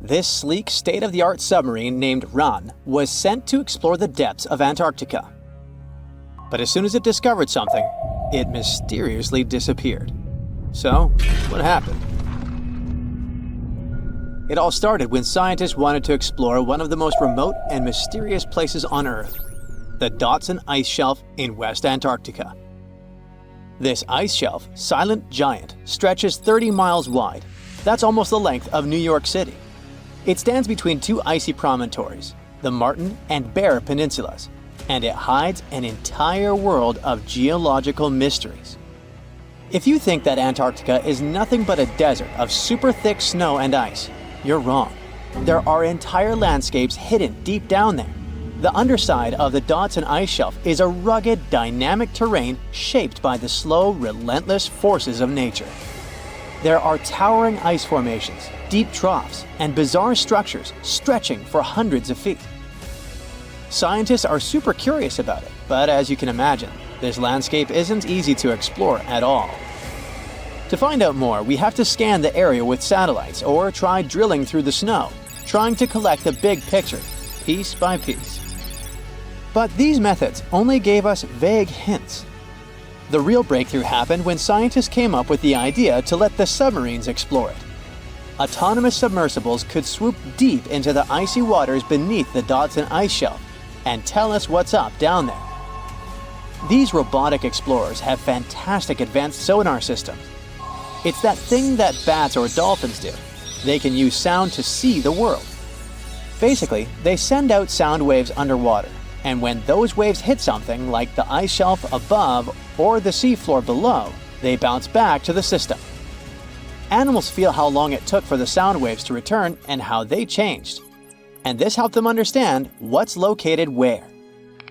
This sleek, state-of-the-art submarine named Ran was sent to explore the depths of Antarctica. But as soon as it discovered something, it mysteriously disappeared. So, what happened? It all started when scientists wanted to explore one of the most remote and mysterious places on Earth, the Dodson Ice Shelf in West Antarctica. This ice shelf, silent giant, stretches 30 miles wide. That's almost the length of New York City. It stands between two icy promontories, the Martin and Bear Peninsulas, and it hides an entire world of geological mysteries. If you think that Antarctica is nothing but a desert of super thick snow and ice, you're wrong. There are entire landscapes hidden deep down there. The underside of the Dodson Ice Shelf is a rugged, dynamic terrain shaped by the slow, relentless forces of nature. There are towering ice formations, deep troughs, and bizarre structures stretching for hundreds of feet. Scientists are super curious about it, but as you can imagine, this landscape isn't easy to explore at all. To find out more, we have to scan the area with satellites or try drilling through the snow, trying to collect the big picture, piece by piece. But these methods only gave us vague hints. The real breakthrough happened when scientists came up with the idea to let the submarines explore it. Autonomous submersibles could swoop deep into the icy waters beneath the Dodson Ice Shelf and tell us what's up down there. These robotic explorers have fantastic advanced sonar systems. It's that thing that bats or dolphins do. They can use sound to see the world. Basically, they send out sound waves underwater, and when those waves hit something like the ice shelf above or the seafloor below, they bounce back to the system. Animals feel how long it took for the sound waves to return and how they changed. And this helped them understand what's located where.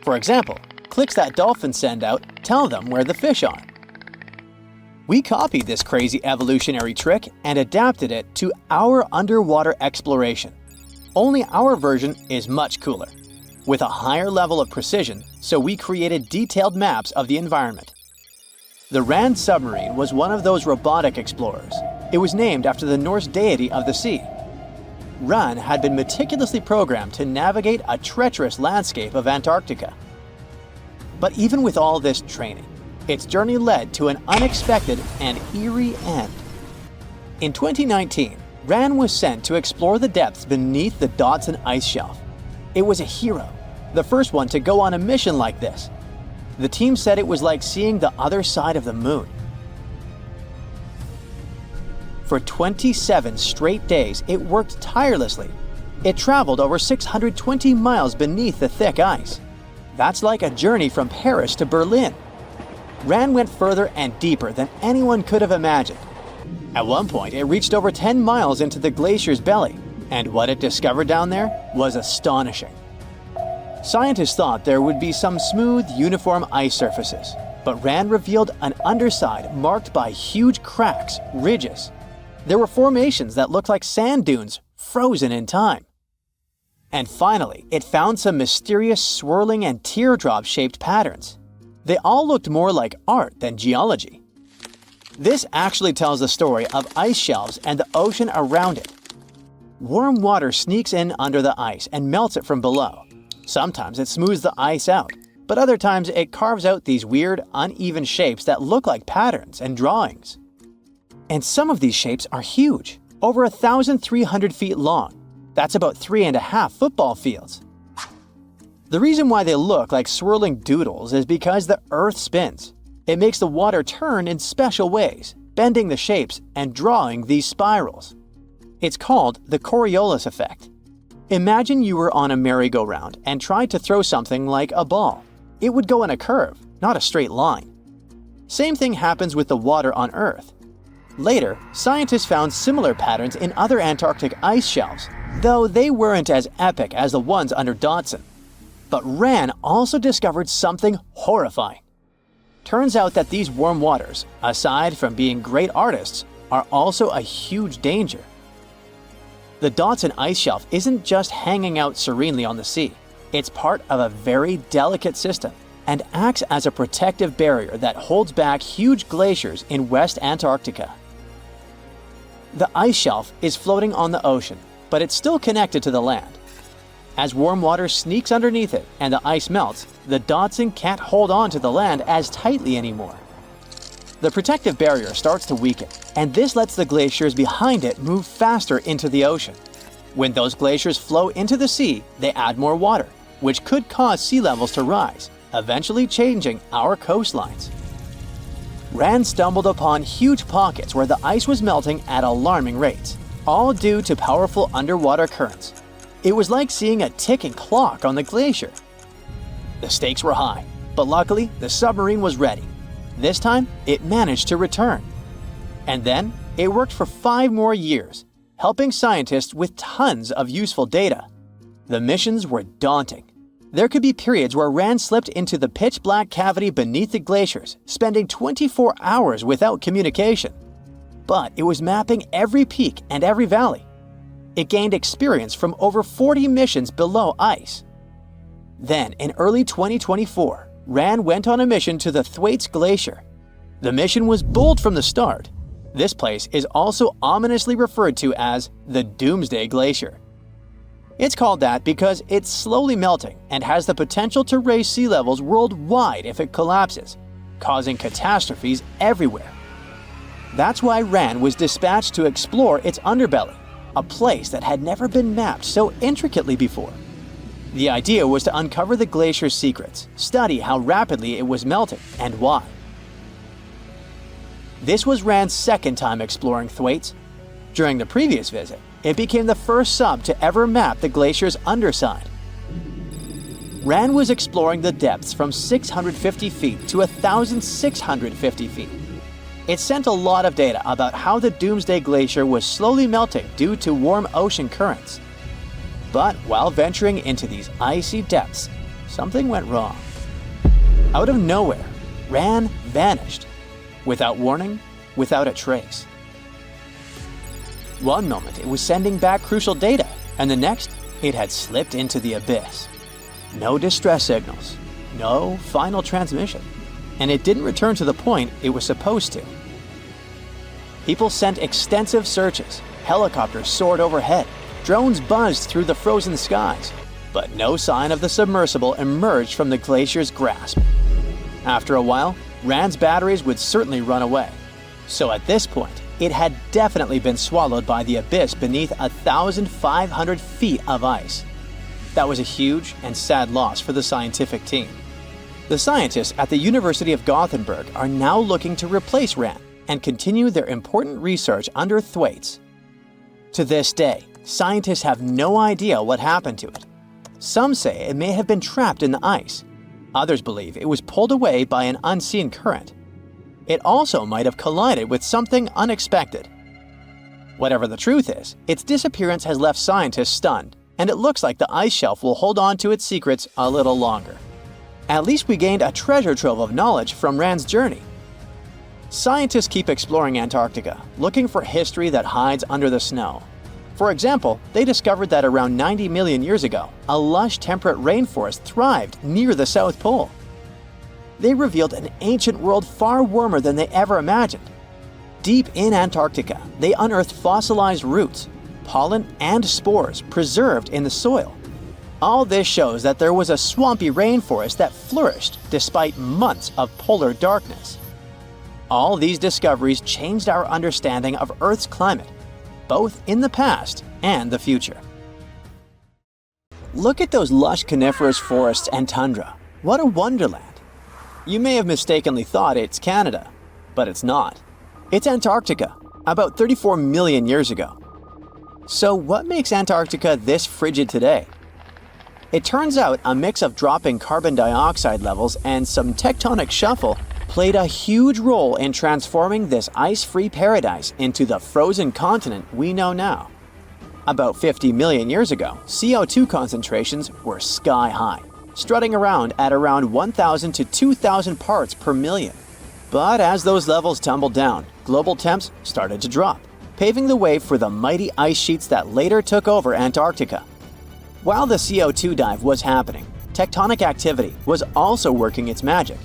For example, clicks that dolphins send out tell them where the fish are. We copied this crazy evolutionary trick and adapted it to our underwater exploration. Only our version is much cooler, with a higher level of precision, so we created detailed maps of the environment. The Ran submarine was one of those robotic explorers. It was named after the Norse deity of the sea. Ran had been meticulously programmed to navigate a treacherous landscape of Antarctica. But even with all this training, its journey led to an unexpected and eerie end. In 2019, Ran was sent to explore the depths beneath the Dodson Ice Shelf. It was a hero, the first one to go on a mission like this. The team said it was like seeing the other side of the moon. For 27 straight days, it worked tirelessly. It traveled over 620 miles beneath the thick ice. That's like a journey from Paris to Berlin. Ran went further and deeper than anyone could have imagined. At one point, it reached over 10 miles into the glacier's belly, and what it discovered down there was astonishing. Scientists thought there would be some smooth, uniform ice surfaces, but Ran revealed an underside marked by huge cracks, ridges. There were formations that looked like sand dunes, frozen in time. And finally, it found some mysterious swirling and teardrop-shaped patterns. They all looked more like art than geology. This actually tells the story of ice shelves and the ocean around it. Warm water sneaks in under the ice and melts it from below. Sometimes it smooths the ice out, but other times it carves out these weird, uneven shapes that look like patterns and drawings. And some of these shapes are huge, over 1,300 feet long. That's about 3.5 football fields. The reason why they look like swirling doodles is because the Earth spins. It makes the water turn in special ways, bending the shapes and drawing these spirals. It's called the Coriolis effect. Imagine you were on a merry-go-round and tried to throw something like a ball. It would go in a curve, not a straight line. Same thing happens with the water on Earth. Later, scientists found similar patterns in other Antarctic ice shelves, though they weren't as epic as the ones under Dodson. But Ran also discovered something horrifying. Turns out that these warm waters, aside from being great artists, are also a huge danger. The Dodson Ice Shelf isn't just hanging out serenely on the sea. It's part of a very delicate system and acts as a protective barrier that holds back huge glaciers in West Antarctica. The ice shelf is floating on the ocean, but it's still connected to the land. As warm water sneaks underneath it and the ice melts, the Dotson can't hold on to the land as tightly anymore. The protective barrier starts to weaken, and this lets the glaciers behind it move faster into the ocean. When those glaciers flow into the sea, they add more water, which could cause sea levels to rise, eventually changing our coastlines. Rand stumbled upon huge pockets where the ice was melting at alarming rates, all due to powerful underwater currents. It was like seeing a ticking clock on the glacier. The stakes were high, but luckily the submarine was ready. This time, it managed to return. And then, it worked for 5 more years, helping scientists with tons of useful data. The missions were daunting. There could be periods where Rand slipped into the pitch-black cavity beneath the glaciers, spending 24 hours without communication. But it was mapping every peak and every valley. It gained experience from over 40 missions below ice. Then, in early 2024, Rand went on a mission to the Thwaites Glacier. The mission was bold from the start. This place is also ominously referred to as the Doomsday Glacier. It's called that because it's slowly melting and has the potential to raise sea levels worldwide if it collapses, causing catastrophes everywhere. That's why Rand was dispatched to explore its underbelly, a place that had never been mapped so intricately before. The idea was to uncover the glacier's secrets, study how rapidly it was melting and why. This was Rand's second time exploring Thwaites. During the previous visit, it became the first sub to ever map the glacier's underside. Rand was exploring the depths from 650 feet to 1,650 feet. It sent a lot of data about how the Doomsday Glacier was slowly melting due to warm ocean currents. But while venturing into these icy depths, something went wrong. Out of nowhere, Rand vanished. Without warning, without a trace. One moment it was sending back crucial data, and the next it had slipped into the abyss. No distress signals, no final transmission, and it didn't return to the point it was supposed to. People sent extensive searches, helicopters soared overhead, drones buzzed through the frozen skies, but no sign of the submersible emerged from the glacier's grasp. After a while, Rand's batteries would certainly run away, so at this point, it had definitely been swallowed by the abyss beneath 1,500 feet of ice. That was a huge and sad loss for the scientific team. The scientists at the University of Gothenburg are now looking to replace Rand and continue their important research under Thwaites. To this day, scientists have no idea what happened to it. Some say it may have been trapped in the ice. Others believe it was pulled away by an unseen current. It also might have collided with something unexpected. Whatever the truth is, its disappearance has left scientists stunned, and it looks like the ice shelf will hold on to its secrets a little longer. At least we gained a treasure trove of knowledge from Rand's journey. Scientists keep exploring Antarctica, looking for history that hides under the snow. For example, they discovered that around 90 million years ago, a lush temperate rainforest thrived near the South Pole. They revealed an ancient world far warmer than they ever imagined. Deep in Antarctica, they unearthed fossilized roots, pollen, and spores preserved in the soil. All this shows that there was a swampy rainforest that flourished despite months of polar darkness. All these discoveries changed our understanding of Earth's climate, both in the past and the future. Look at those lush coniferous forests and tundra. What a wonderland! You may have mistakenly thought it's Canada, but it's not. It's Antarctica, about 34 million years ago. So what makes Antarctica this frigid today? It turns out a mix of dropping carbon dioxide levels and some tectonic shuffle played a huge role in transforming this ice-free paradise into the frozen continent we know now. About 50 million years ago, CO2 concentrations were sky high, strutting around at around 1,000 to 2,000 parts per million. But as those levels tumbled down, global temps started to drop, paving the way for the mighty ice sheets that later took over Antarctica. While the CO2 dive was happening, tectonic activity was also working its magic.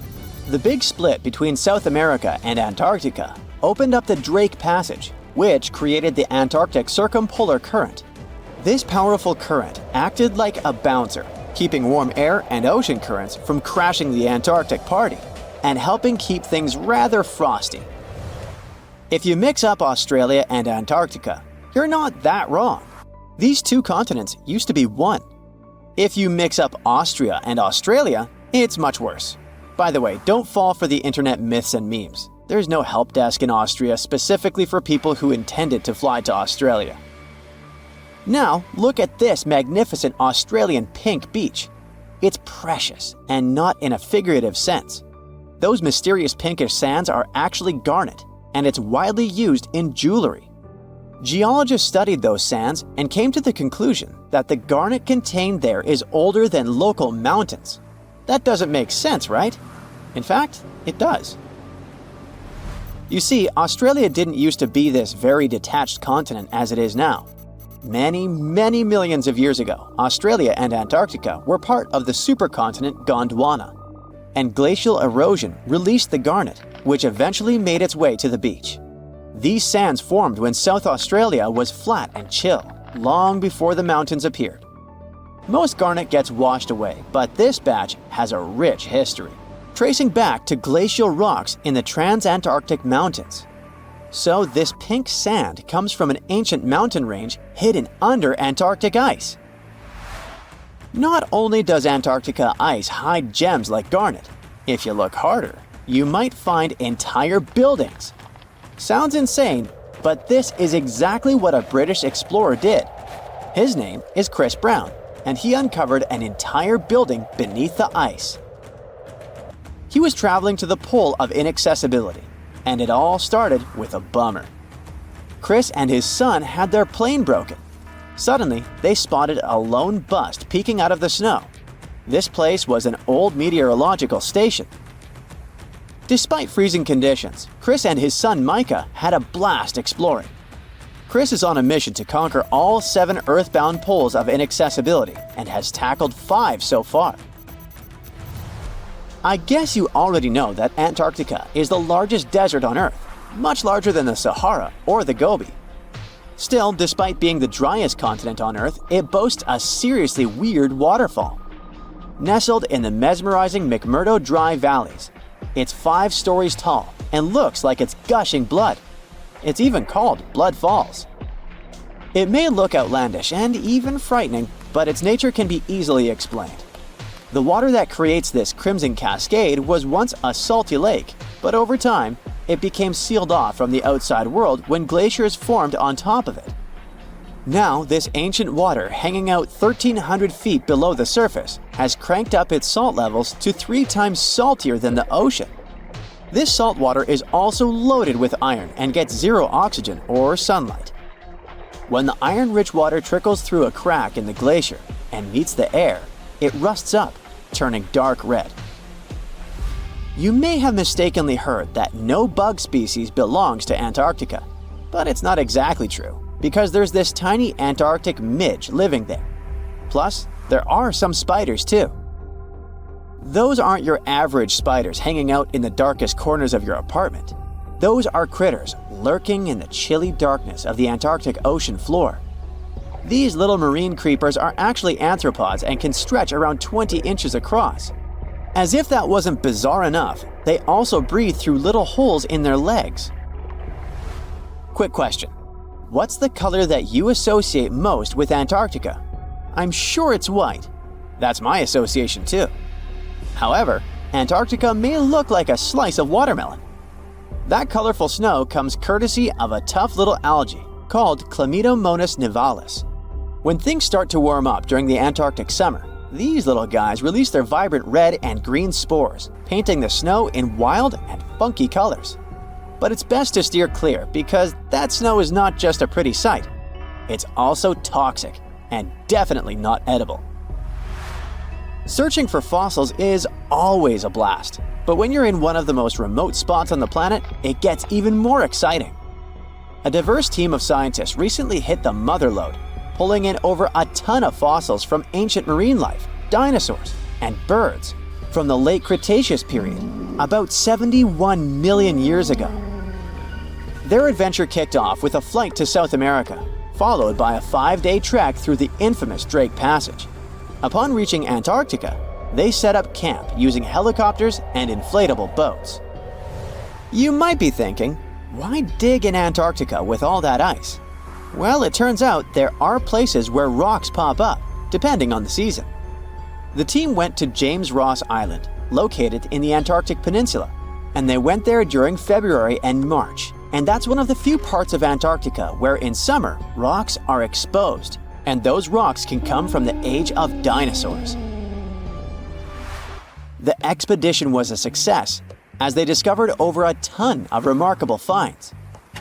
The big split between South America and Antarctica opened up the Drake Passage, which created the Antarctic Circumpolar Current. This powerful current acted like a bouncer, keeping warm air and ocean currents from crashing the Antarctic party and helping keep things rather frosty. If you mix up Australia and Antarctica, you're not that wrong. These two continents used to be one. If you mix up Austria and Australia, it's much worse. By the way, don't fall for the internet myths and memes. There's no help desk in Austria specifically for people who intended to fly to Australia. Now, look at this magnificent Australian pink beach. It's precious, and not in a figurative sense. Those mysterious pinkish sands are actually garnet, and it's widely used in jewelry. Geologists studied those sands and came to the conclusion that the garnet contained there is older than local mountains. That doesn't make sense, right? In fact, it does. You see, Australia didn't used to be this very detached continent as it is now. Many millions of years ago, Australia and Antarctica were part of the supercontinent Gondwana, and glacial erosion released the garnet, which eventually made its way to the beach. These sands formed when South Australia was flat and chill, long before the mountains appeared. Most garnet gets washed away, but this batch has a rich history, tracing back to glacial rocks in the Transantarctic Mountains. So this pink sand comes from an ancient mountain range hidden under Antarctic ice. Not only does Antarctica ice hide gems like garnet, if you look harder, you might find entire buildings. Sounds insane, but this is exactly what a British explorer did. His name is Chris Brown, and he uncovered an entire building beneath the ice. He was traveling to the pole of inaccessibility, and it all started with a bummer. Chris and his son had their plane broken. Suddenly, they spotted a lone bust peeking out of the snow. This place was an old meteorological station. Despite freezing conditions, Chris and his son Micah had a blast exploring. Chris is on a mission to conquer all 7 earthbound poles of inaccessibility and has tackled 5 so far. I guess you already know that Antarctica is the largest desert on Earth, much larger than the Sahara or the Gobi. Still, despite being the driest continent on Earth, it boasts a seriously weird waterfall. Nestled in the mesmerizing McMurdo Dry Valleys, it's 5 stories tall and looks like it's gushing blood. It's even called Blood Falls. It may look outlandish and even frightening, but its nature can be easily explained. The water that creates this crimson cascade was once a salty lake, but over time, it became sealed off from the outside world when glaciers formed on top of it. Now, this ancient water hanging out 1,300 feet below the surface has cranked up its salt levels to 3 times saltier than the ocean. This salt water is also loaded with iron and gets 0 oxygen or sunlight. When the iron-rich water trickles through a crack in the glacier and meets the air, it rusts up, turning dark red. You may have mistakenly heard that no bug species belongs to Antarctica, but it's not exactly true, because there's this tiny Antarctic midge living there. Plus, there are some spiders too. Those aren't your average spiders hanging out in the darkest corners of your apartment. Those are critters lurking in the chilly darkness of the Antarctic ocean floor. These little marine creepers are actually arthropods and can stretch around 20 inches across. As if that wasn't bizarre enough, they also breathe through little holes in their legs. Quick question. What's the color that you associate most with Antarctica? I'm sure it's white. That's my association too. However, Antarctica may look like a slice of watermelon. That colorful snow comes courtesy of a tough little algae called Chlamydomonas nivalis. When things start to warm up during the Antarctic summer, these little guys release their vibrant red and green spores, painting the snow in wild and funky colors. But it's best to steer clear because that snow is not just a pretty sight. It's also toxic and definitely not edible. Searching for fossils is always a blast, but when you're in one of the most remote spots on the planet, it gets even more exciting. A diverse team of scientists recently hit the mother lode, pulling in over a ton of fossils from ancient marine life, dinosaurs, and birds from the late Cretaceous period, about 71 million years ago. Their adventure kicked off with a flight to South America, followed by a 5-day trek through the infamous Drake Passage. Upon reaching Antarctica, they set up camp using helicopters and inflatable boats. You might be thinking, why dig in Antarctica with all that ice? Well, it turns out there are places where rocks pop up, depending on the season. The team went to James Ross Island, located in the Antarctic Peninsula, and they went there during February and March. And that's one of the few parts of Antarctica where in summer, rocks are exposed, and those rocks can come from the age of dinosaurs. The expedition was a success, as they discovered over a ton of remarkable finds.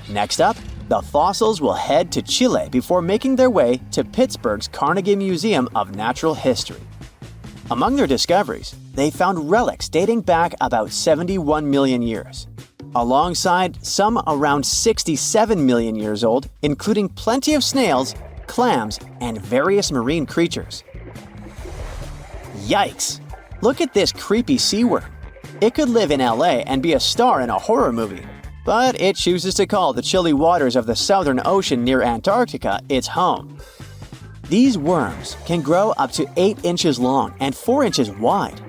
Next up, the fossils will head to Chile before making their way to Pittsburgh's Carnegie Museum of Natural History. Among their discoveries, they found relics dating back about 71 million years, alongside some around 67 million years old, including plenty of snails, clams, and various marine creatures. Yikes! Look at this creepy sea worm. It could live in LA and be a star in a horror movie, but it chooses to call the chilly waters of the Southern Ocean near Antarctica its home. These worms can grow up to 8 inches long and 4 inches wide,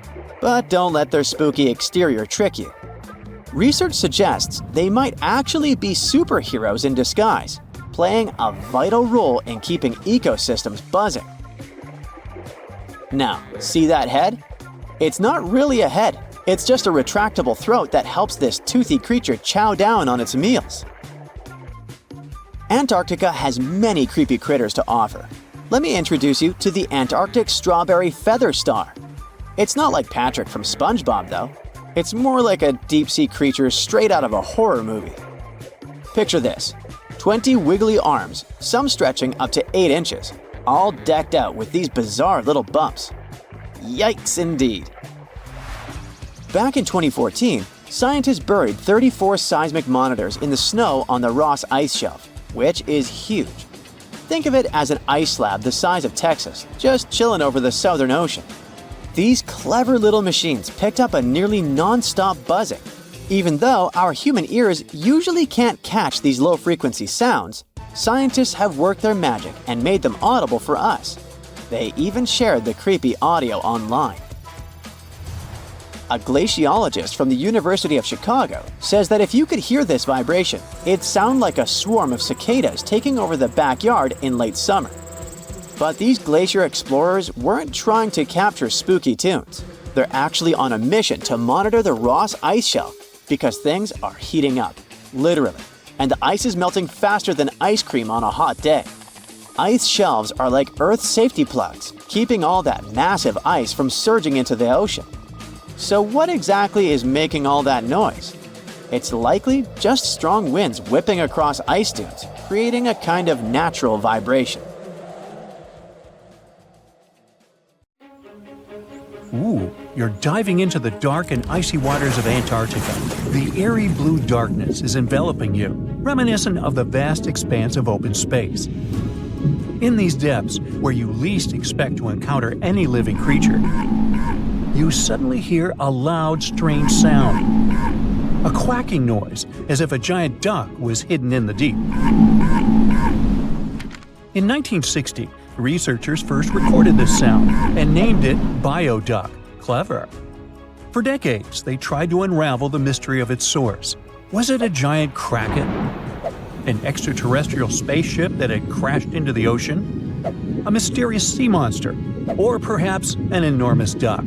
but don't let their spooky exterior trick you. Research suggests they might actually be superheroes in disguise, playing a vital role in keeping ecosystems buzzing. Now, see that head? It's not really a head, it's just a retractable throat that helps this toothy creature chow down on its meals. Antarctica has many creepy critters to offer. Let me introduce you to the Antarctic strawberry feather star. It's not like Patrick from SpongeBob though. It's more like a deep-sea creature straight out of a horror movie. Picture this, 20 wiggly arms, some stretching up to 8 inches, all decked out with these bizarre little bumps. Yikes indeed. Back in 2014, scientists buried 34 seismic monitors in the snow on the Ross Ice Shelf, which is huge. Think of it as an ice slab the size of Texas, just chilling over the Southern Ocean. These clever little machines picked up a nearly non-stop buzzing. Even though our human ears usually can't catch these low-frequency sounds, scientists have worked their magic and made them audible for us. They even shared the creepy audio online. A glaciologist from the University of Chicago says that if you could hear this vibration, it'd sound like a swarm of cicadas taking over the backyard in late summer. But these glacier explorers weren't trying to capture spooky tunes. They're actually on a mission to monitor the Ross Ice Shelf because things are heating up, literally, and the ice is melting faster than ice cream on a hot day. Ice shelves are like Earth's safety plugs, keeping all that massive ice from surging into the ocean. So what exactly is making all that noise? It's likely just strong winds whipping across ice dunes, creating a kind of natural vibration. Ooh, you're diving into the dark and icy waters of Antarctica. The airy blue darkness is enveloping you, reminiscent of the vast expanse of open space. In these depths, where you least expect to encounter any living creature, you suddenly hear a loud, strange sound. A quacking noise, as if a giant duck was hidden in the deep. In 1960, researchers first recorded this sound and named it bioduck. Clever. For decades, they tried to unravel the mystery of its source. Was it a giant kraken? An extraterrestrial spaceship that had crashed into the ocean? A mysterious sea monster? Or perhaps an enormous duck?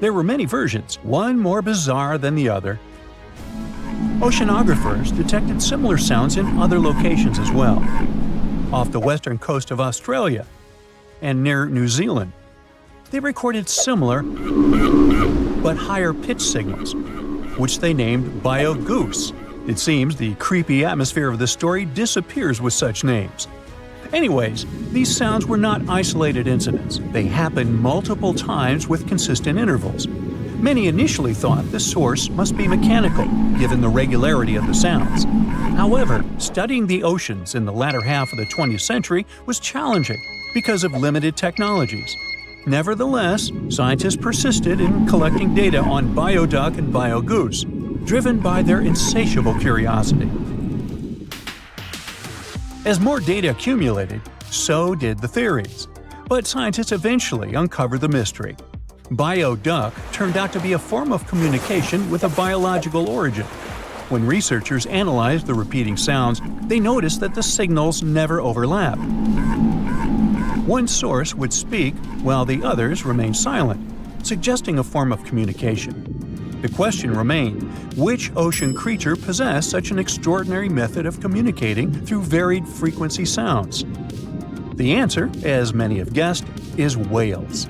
There were many versions, one more bizarre than the other. Oceanographers detected similar sounds in other locations as well. Off the western coast of Australia and near New Zealand, they recorded similar but higher pitch signals, which they named bio-goose. It seems the creepy atmosphere of the story disappears with such names. Anyways, these sounds were not isolated incidents. They happened multiple times with consistent intervals. Many initially thought the source must be mechanical, given the regularity of the sounds. However, studying the oceans in the latter half of the 20th century was challenging because of limited technologies. Nevertheless, scientists persisted in collecting data on bioduck and biogoose, driven by their insatiable curiosity. As more data accumulated, so did the theories. But scientists eventually uncovered the mystery. Bioduck turned out to be a form of communication with a biological origin. When researchers analyzed the repeating sounds, they noticed that the signals never overlapped. One source would speak while the others remained silent, suggesting a form of communication. The question remained, which ocean creature possessed such an extraordinary method of communicating through varied frequency sounds? The answer, as many have guessed, is whales.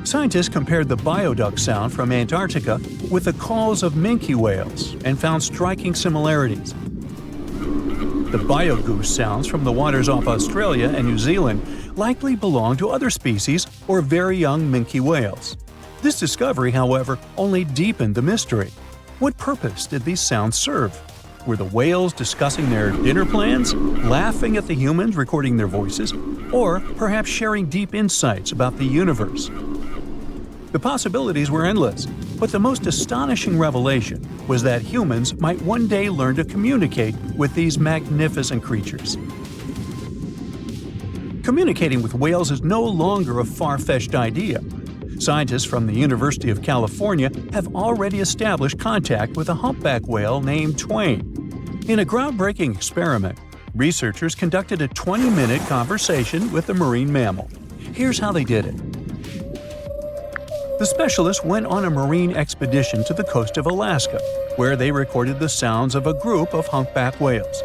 Scientists compared the bioduck sound from Antarctica with the calls of minke whales and found striking similarities. The biogoose sounds from the waters off Australia and New Zealand likely belong to other species or very young minke whales. This discovery, however, only deepened the mystery. What purpose did these sounds serve? Were the whales discussing their dinner plans, laughing at the humans recording their voices, or perhaps sharing deep insights about the universe? The possibilities were endless, but the most astonishing revelation was that humans might one day learn to communicate with these magnificent creatures. Communicating with whales is no longer a far-fetched idea. Scientists from the University of California have already established contact with a humpback whale named Twain. In a groundbreaking experiment, researchers conducted a 20-minute conversation with the marine mammal. Here's how they did it. The specialists went on a marine expedition to the coast of Alaska, where they recorded the sounds of a group of humpback whales.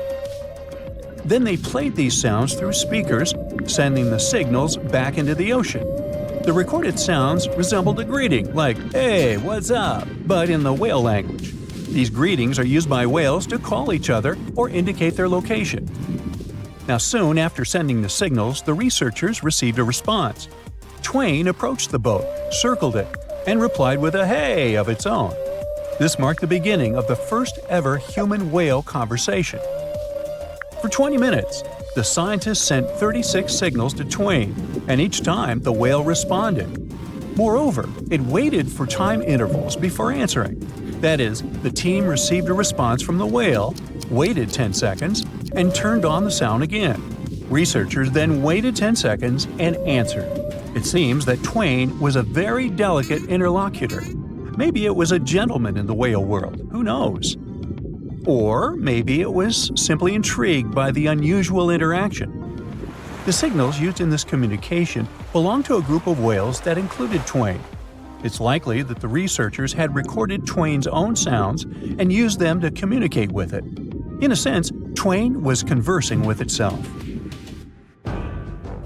Then they played these sounds through speakers, sending the signals back into the ocean. The recorded sounds resembled a greeting, like, "Hey, what's up?" but in the whale language. These greetings are used by whales to call each other or indicate their location. Now, soon after sending the signals, the researchers received a response. Twain approached the boat, circled it, and replied with a "hey" of its own. This marked the beginning of the first ever human-whale conversation. For 20 minutes, the scientists sent 36 signals to Twain, and each time the whale responded. Moreover, it waited for time intervals before answering. That is, the team received a response from the whale, waited 10 seconds, and turned on the sound again. Researchers then waited 10 seconds and answered. It seems that Twain was a very delicate interlocutor. Maybe it was a gentleman in the whale world, who knows? Or maybe it was simply intrigued by the unusual interaction. The signals used in this communication belonged to a group of whales that included Twain. It's likely that the researchers had recorded Twain's own sounds and used them to communicate with it. In a sense, Twain was conversing with itself.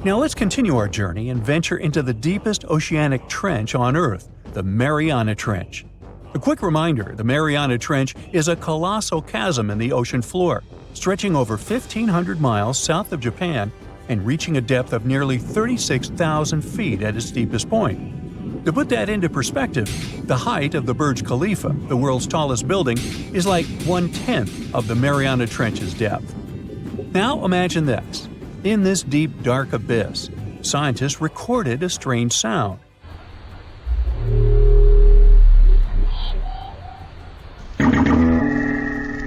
Now let's continue our journey and venture into the deepest oceanic trench on Earth, the Mariana Trench. A quick reminder, the Mariana Trench is a colossal chasm in the ocean floor, stretching over 1,500 miles south of Japan and reaching a depth of nearly 36,000 feet at its deepest point. To put that into perspective, the height of the Burj Khalifa, the world's tallest building, is like 1/10 of the Mariana Trench's depth. Now imagine this. In this deep, dark abyss, scientists recorded a strange sound.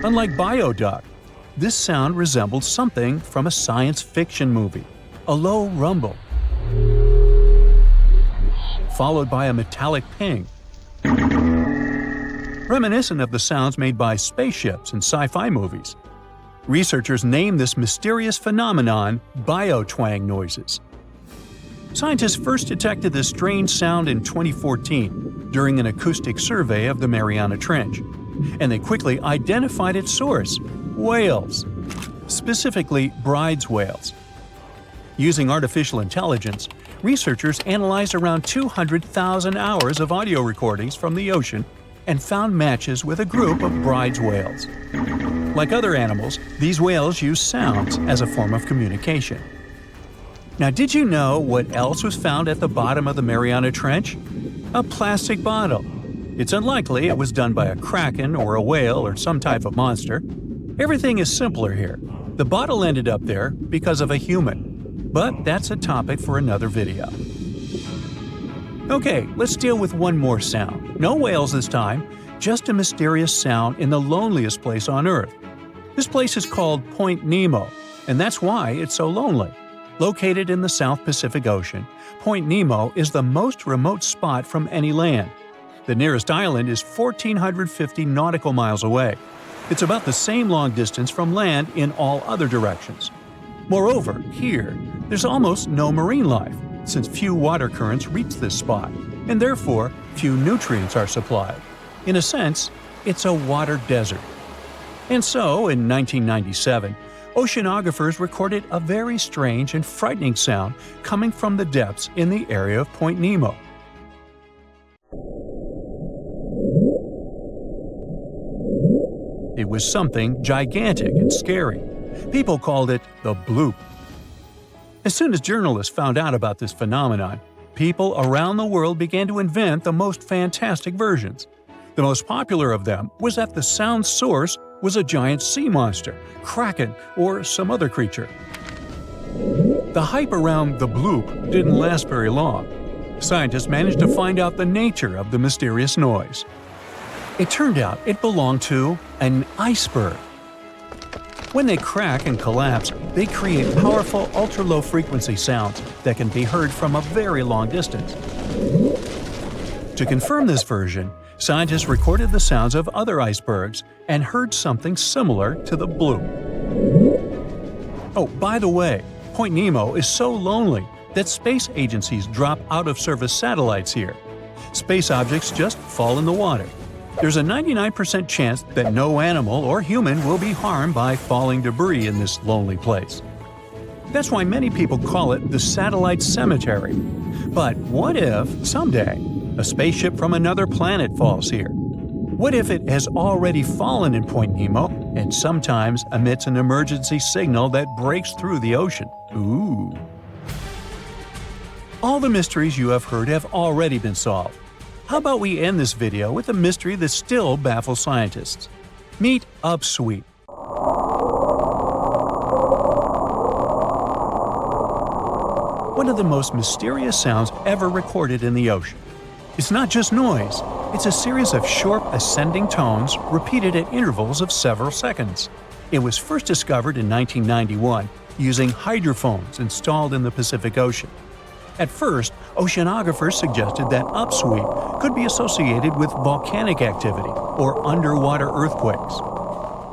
Unlike bioduck, this sound resembled something from a science fiction movie, a low rumble, followed by a metallic ping, reminiscent of the sounds made by spaceships in sci-fi movies. Researchers named this mysterious phenomenon biotwang noises. Scientists first detected this strange sound in 2014 during an acoustic survey of the Mariana Trench, and they quickly identified its source: whales, specifically Bride's whales. Using artificial intelligence, researchers analyzed around 200,000 hours of audio recordings from the ocean and found matches with a group of Bride's whales. Like other animals, these whales use sounds as a form of communication. Now, did you know what else was found at the bottom of the Mariana Trench? A plastic bottle. It's unlikely it was done by a kraken or a whale or some type of monster. Everything is simpler here. The bottle ended up there because of a human. But that's a topic for another video. Okay, let's deal with one more sound. No whales this time, just a mysterious sound in the loneliest place on Earth. This place is called Point Nemo. and that's why it's so lonely. Located in the South Pacific Ocean, Point Nemo is the most remote spot from any land. The nearest island is 1,450 nautical miles away. It's about the same long distance from land in all other directions. Moreover, here, there's almost no marine life, since few water currents reach this spot, and therefore few nutrients are supplied. In a sense, it's a water desert. And so, in 1997, oceanographers recorded a very strange and frightening sound coming from the depths in the area of Point Nemo. It was something gigantic and scary. People called it the bloop. As soon as journalists found out about this phenomenon, people around the world began to invent the most fantastic versions. The most popular of them was that the sound source was a giant sea monster, kraken, or some other creature. The hype around the bloop didn't last very long. Scientists managed to find out the nature of the mysterious noise. It turned out it belonged to an iceberg. When they crack and collapse, they create powerful ultra-low frequency sounds that can be heard from a very long distance. To confirm this version, scientists recorded the sounds of other icebergs and heard something similar to the bloop. Oh, by the way, Point Nemo is so lonely that space agencies drop out-of-service satellites here. Space objects just fall in the water. There's a 99% chance that no animal or human will be harmed by falling debris in this lonely place. That's why many people call it the satellite cemetery. But what if, someday, a spaceship from another planet falls here? What if it has already fallen in Point Nemo and sometimes emits an emergency signal that breaks through the ocean? Ooh. All the mysteries you have heard have already been solved. How about we end this video with a mystery that still baffles scientists? Meet upsweep. One of the most mysterious sounds ever recorded in the ocean. It's not just noise, it's a series of short ascending tones repeated at intervals of several seconds. It was first discovered in 1991 using hydrophones installed in the Pacific Ocean. At first, oceanographers suggested that upsweep could be associated with volcanic activity or underwater earthquakes.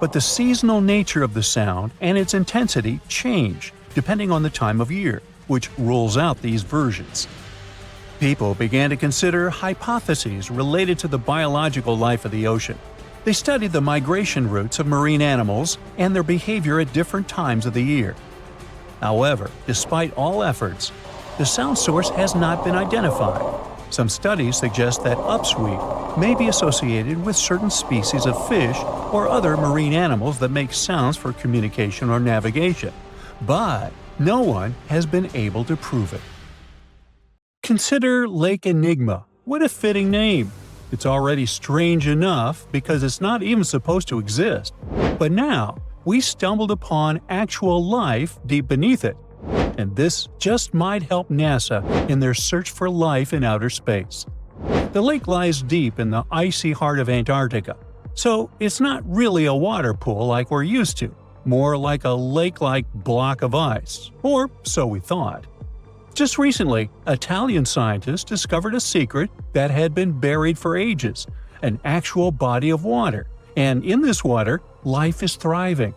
But the seasonal nature of the sound and its intensity change depending on the time of year, which rules out these versions. People began to consider hypotheses related to the biological life of the ocean. They studied the migration routes of marine animals and their behavior at different times of the year. However, despite all efforts, the sound source has not been identified. Some studies suggest that upsweep may be associated with certain species of fish or other marine animals that make sounds for communication or navigation, but no one has been able to prove it. Consider Lake Enigma. What a fitting name! It's already strange enough because it's not even supposed to exist. But now, we stumbled upon actual life deep beneath it. And this just might help NASA in their search for life in outer space. The lake lies deep in the icy heart of Antarctica, so it's not really a water pool like we're used to, more like a lake-like block of ice, or so we thought. Just recently, Italian scientists discovered a secret that had been buried for ages, an actual body of water, and in this water, life is thriving.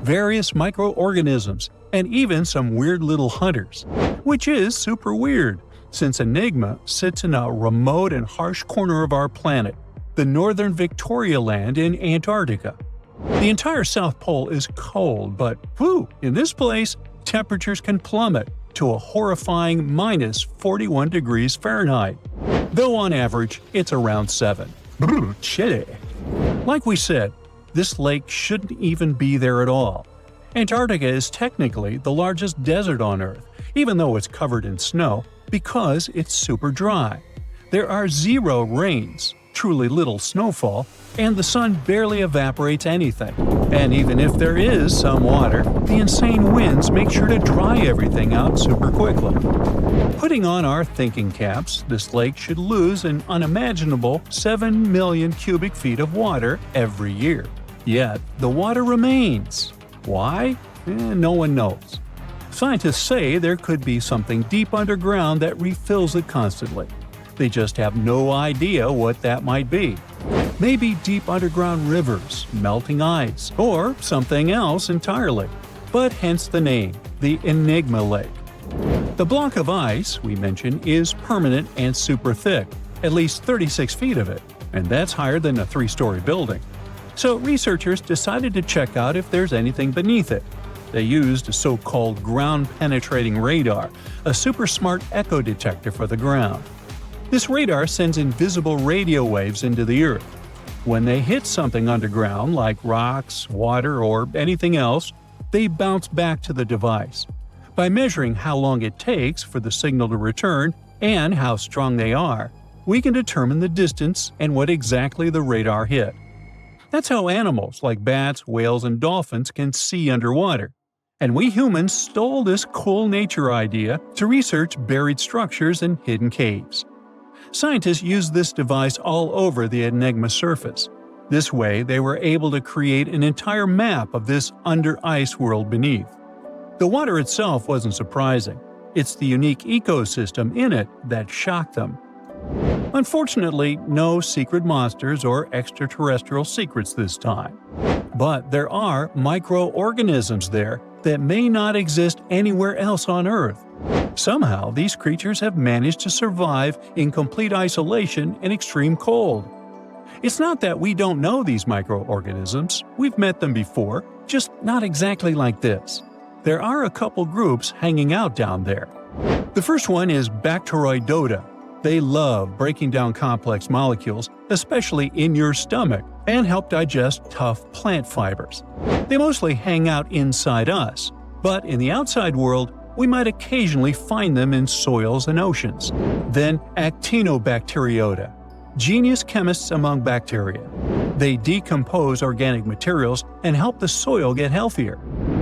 Various microorganisms, and even some weird little hunters. Which is super weird, since Enigma sits in a remote and harsh corner of our planet, the northern Victoria Land in Antarctica. The entire South Pole is cold, but in this place, temperatures can plummet to a horrifying minus 41 degrees Fahrenheit, though on average it's around 7. Chilly. Like we said, this lake shouldn't even be there at all. Antarctica is technically the largest desert on Earth, even though it's covered in snow, because it's super dry. There are zero rains, truly little snowfall, and the sun barely evaporates anything. And even if there is some water, the insane winds make sure to dry everything out super quickly. Putting on our thinking caps, this lake should lose an unimaginable 7 million cubic feet of water every year. Yet, the water remains. Why? No one knows. Scientists say there could be something deep underground that refills it constantly. They just have no idea what that might be. Maybe deep underground rivers, melting ice, or something else entirely. But hence the name, the Enigma Lake. The block of ice we mentioned is permanent and super thick, at least 36 feet of it, and that's higher than a 3-story building. So researchers decided to check out if there's anything beneath it. They used a so-called ground-penetrating radar, a super smart echo detector for the ground. This radar sends invisible radio waves into the Earth. When they hit something underground, like rocks, water, or anything else, they bounce back to the device. By measuring how long it takes for the signal to return and how strong they are, we can determine the distance and what exactly the radar hit. That's how animals like bats, whales, and dolphins can see underwater. And we humans stole this cool nature idea to research buried structures and hidden caves. Scientists used this device all over the Enigma surface. This way, they were able to create an entire map of this under-ice world beneath. The water itself wasn't surprising. It's the unique ecosystem in it that shocked them. Unfortunately, no secret monsters or extraterrestrial secrets this time. But there are microorganisms there that may not exist anywhere else on Earth. Somehow, these creatures have managed to survive in complete isolation and extreme cold. It's not that we don't know these microorganisms, we've met them before, just not exactly like this. There are a couple groups hanging out down there. The first one is Bacteroidota. They love breaking down complex molecules, especially in your stomach, and help digest tough plant fibers. They mostly hang out inside us, but in the outside world, we might occasionally find them in soils and oceans. Then Actinobacteriota, genius chemists among bacteria. They decompose organic materials and help the soil get healthier.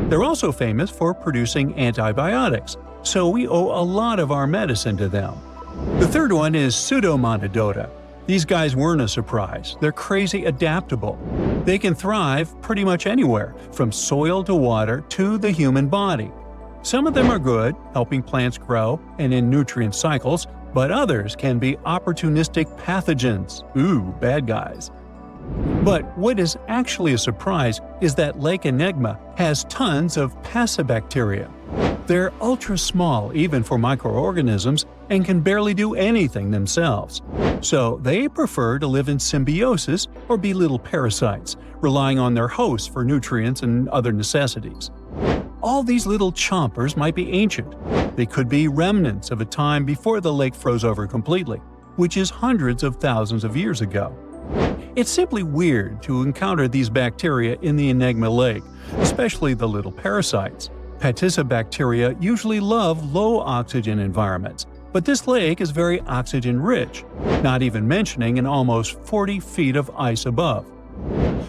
They're also famous for producing antibiotics, so we owe a lot of our medicine to them. The third one is Pseudomonadota. These guys weren't a surprise. They're crazy adaptable. They can thrive pretty much anywhere, from soil to water to the human body. Some of them are good, helping plants grow and in nutrient cycles, but others can be opportunistic pathogens. Ooh, bad guys. But what is actually a surprise is that Lake Enigma has tons of passibacteria. They're ultra small even for microorganisms and can barely do anything themselves. So they prefer to live in symbiosis or be little parasites, relying on their hosts for nutrients and other necessities. All these little chompers might be ancient. They could be remnants of a time before the lake froze over completely, which is hundreds of thousands of years ago. It's simply weird to encounter these bacteria in the Enigma Lake, especially the little parasites. Passibacteria usually love low-oxygen environments, but this lake is very oxygen-rich, not even mentioning an almost 40 feet of ice above.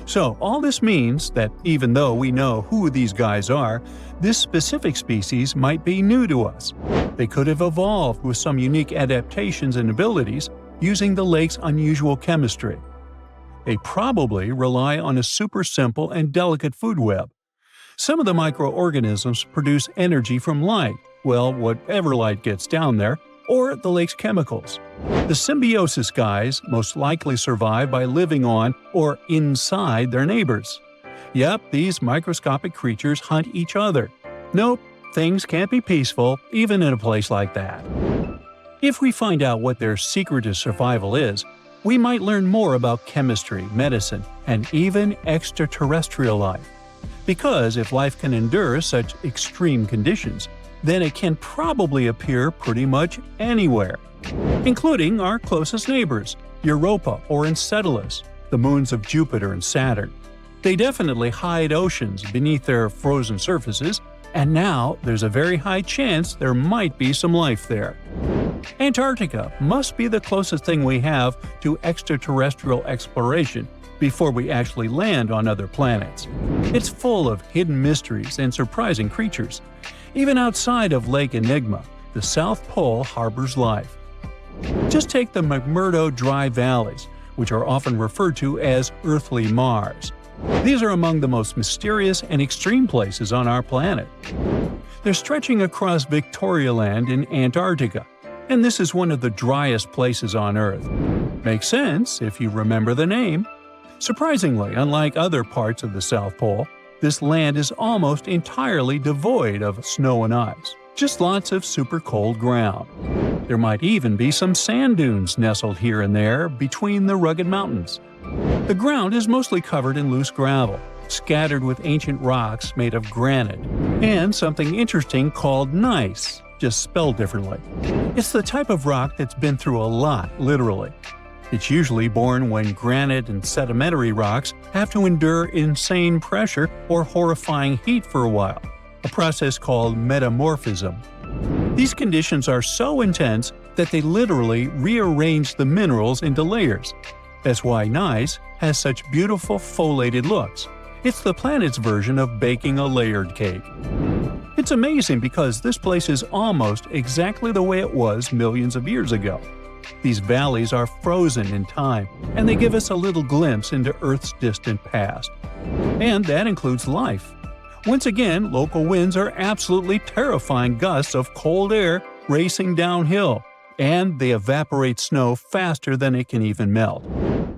So all this means that even though we know who these guys are, this specific species might be new to us. They could have evolved with some unique adaptations and abilities using the lake's unusual chemistry. They probably rely on a super simple and delicate food web. Some of the microorganisms produce energy from light, well, whatever light gets down there, or the lake's chemicals. The symbiosis guys most likely survive by living on or inside their neighbors. Yep, these microscopic creatures hunt each other. Nope, things can't be peaceful even in a place like that. If we find out what their secret to survival is, we might learn more about chemistry, medicine, and even extraterrestrial life. Because if life can endure such extreme conditions, then it can probably appear pretty much anywhere, including our closest neighbors, Europa or Enceladus, the moons of Jupiter and Saturn. They definitely hide oceans beneath their frozen surfaces, and now there's a very high chance there might be some life there. Antarctica must be the closest thing we have to extraterrestrial exploration before we actually land on other planets. It's full of hidden mysteries and surprising creatures. Even outside of Lake Enigma, the South Pole harbors life. Just take the McMurdo Dry Valleys, which are often referred to as Earthly Mars. These are among the most mysterious and extreme places on our planet. They're stretching across Victoria Land in Antarctica, and this is one of the driest places on Earth. Makes sense if you remember the name. Surprisingly, unlike other parts of the South Pole, this land is almost entirely devoid of snow and ice, just lots of super cold ground. There might even be some sand dunes nestled here and there between the rugged mountains. The ground is mostly covered in loose gravel, scattered with ancient rocks made of granite, and something interesting called gneiss, just spelled differently. It's the type of rock that's been through a lot, literally. It's usually born when granite and sedimentary rocks have to endure insane pressure or horrifying heat for a while, a process called metamorphism. These conditions are so intense that they literally rearrange the minerals into layers. That's why gneiss has such beautiful foliated looks. It's the planet's version of baking a layered cake. It's amazing because this place is almost exactly the way it was millions of years ago. These valleys are frozen in time, and they give us a little glimpse into Earth's distant past. And that includes life. Once again, local winds are absolutely terrifying gusts of cold air racing downhill, and they evaporate snow faster than it can even melt.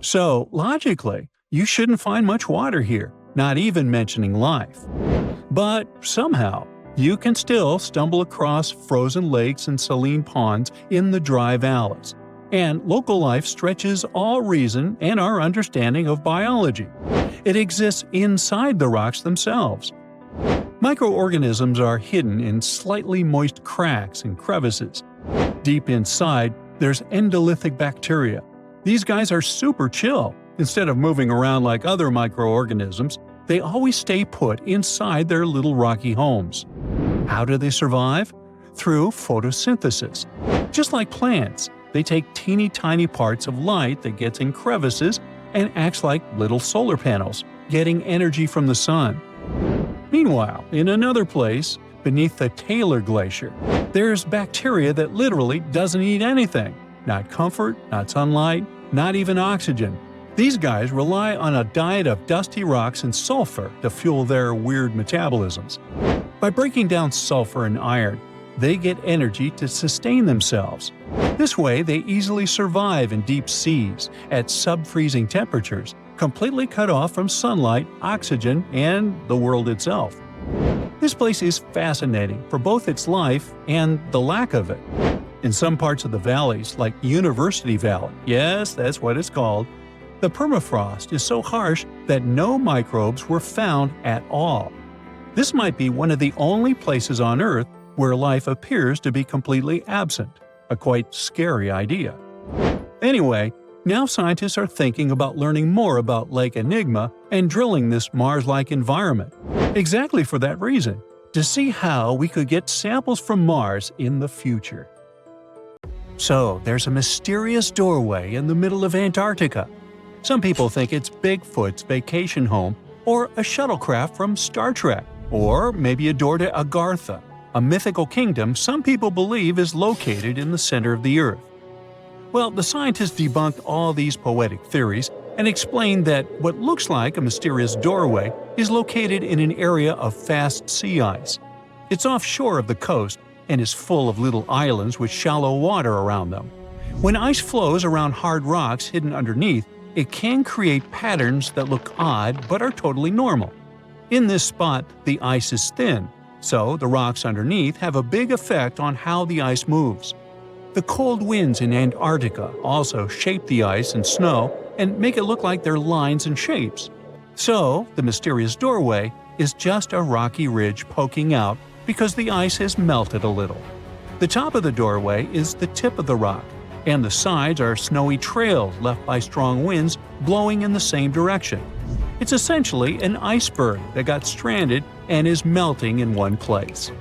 So, logically, you shouldn't find much water here, not even mentioning life. But somehow, you can still stumble across frozen lakes and saline ponds in the dry valleys. And local life stretches all reason and our understanding of biology. It exists inside the rocks themselves. Microorganisms are hidden in slightly moist cracks and crevices. Deep inside, there's endolithic bacteria. These guys are super chill. Instead of moving around like other microorganisms, they always stay put inside their little rocky homes. How do they survive? Through photosynthesis. Just like plants, they take teeny tiny parts of light that gets in crevices and acts like little solar panels, getting energy from the sun. Meanwhile, in another place, beneath the Taylor Glacier, there's bacteria that literally doesn't eat anything. Not comfort, not sunlight, not even oxygen. These guys rely on a diet of dusty rocks and sulfur to fuel their weird metabolisms. By breaking down sulfur and iron, they get energy to sustain themselves. This way, they easily survive in deep seas at sub-freezing temperatures, completely cut off from sunlight, oxygen, and the world itself. This place is fascinating for both its life and the lack of it. In some parts of the valleys, like University Valley, yes, that's what it's called, the permafrost is so harsh that no microbes were found at all. This might be one of the only places on Earth where life appears to be completely absent, a quite scary idea. Anyway, now scientists are thinking about learning more about Lake Enigma and drilling this Mars-like environment, exactly for that reason, to see how we could get samples from Mars in the future. So, there's a mysterious doorway in the middle of Antarctica. Some people think it's Bigfoot's vacation home, or a shuttlecraft from Star Trek, or maybe a door to Agartha, a mythical kingdom some people believe is located in the center of the Earth. Well, the scientists debunked all these poetic theories and explained that what looks like a mysterious doorway is located in an area of fast sea ice. It's offshore of the coast and is full of little islands with shallow water around them. When ice flows around hard rocks hidden underneath, it can create patterns that look odd but are totally normal. In this spot, the ice is thin, so the rocks underneath have a big effect on how the ice moves. The cold winds in Antarctica also shape the ice and snow and make it look like they're lines and shapes. So, the mysterious doorway is just a rocky ridge poking out because the ice has melted a little. The top of the doorway is the tip of the rock, and the sides are snowy trails left by strong winds blowing in the same direction. It's essentially an iceberg that got stranded and is melting in one place.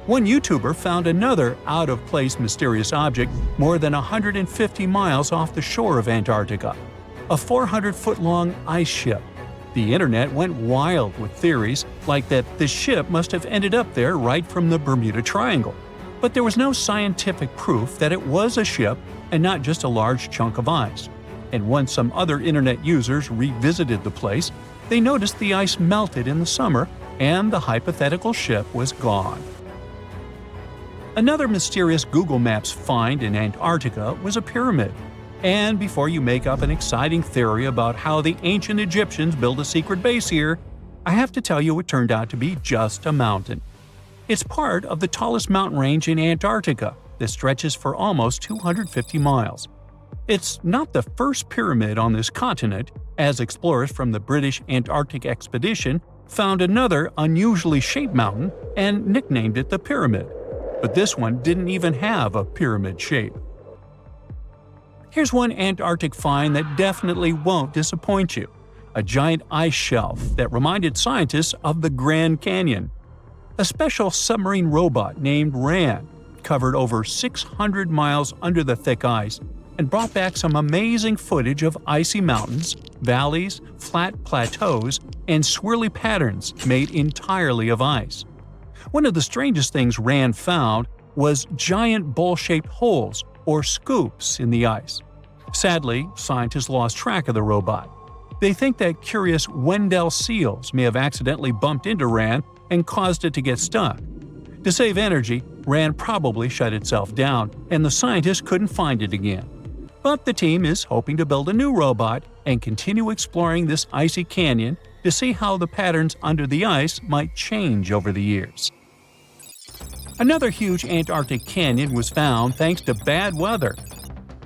One YouTuber found another out-of-place mysterious object more than 150 miles off the shore of Antarctica, a 400-foot-long ice ship. The internet went wild with theories like that the ship must have ended up there right from the Bermuda Triangle. But there was no scientific proof that it was a ship and not just a large chunk of ice. and once some other internet users revisited the place, they noticed the ice melted in the summer and the hypothetical ship was gone. Another mysterious Google Maps find in Antarctica was a pyramid. And before you make up an exciting theory about how the ancient Egyptians built a secret base here, I have to tell you it turned out to be just a mountain. It's part of the tallest mountain range in Antarctica that stretches for almost 250 miles. It's not the first pyramid on this continent, as explorers from the British Antarctic expedition found another unusually shaped mountain and nicknamed it the Pyramid. But this one didn't even have a pyramid shape. Here's one Antarctic find that definitely won't disappoint you: a giant ice shelf that reminded scientists of the Grand Canyon. A special submarine robot named RAN covered over 600 miles under the thick ice and brought back some amazing footage of icy mountains, valleys, flat plateaus, and swirly patterns made entirely of ice. One of the strangest things RAN found was giant bowl-shaped holes or scoops in the ice. Sadly, scientists lost track of the robot. They think that curious Weddell seals may have accidentally bumped into RAN and caused it to get stuck. To save energy, RAN probably shut itself down, and the scientists couldn't find it again. But the team is hoping to build a new robot and continue exploring this icy canyon to see how the patterns under the ice might change over the years. Another huge Antarctic canyon was found thanks to bad weather.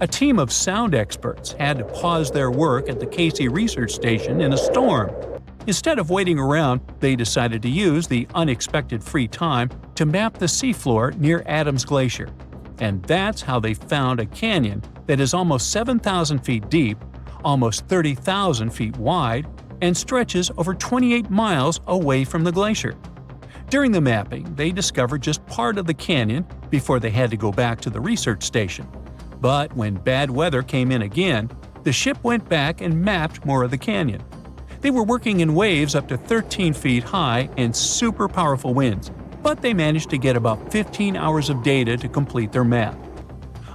A team of sound experts had to pause their work at the Casey Research Station in a storm. Instead of waiting around, they decided to use the unexpected free time to map the seafloor near Adams Glacier. And that's how they found a canyon that is almost 7,000 feet deep, almost 30,000 feet wide, and stretches over 28 miles away from the glacier. During the mapping, they discovered just part of the canyon before they had to go back to the research station. But when bad weather came in again, the ship went back and mapped more of the canyon. They were working in waves up to 13 feet high and super powerful winds, but they managed to get about 15 hours of data to complete their map.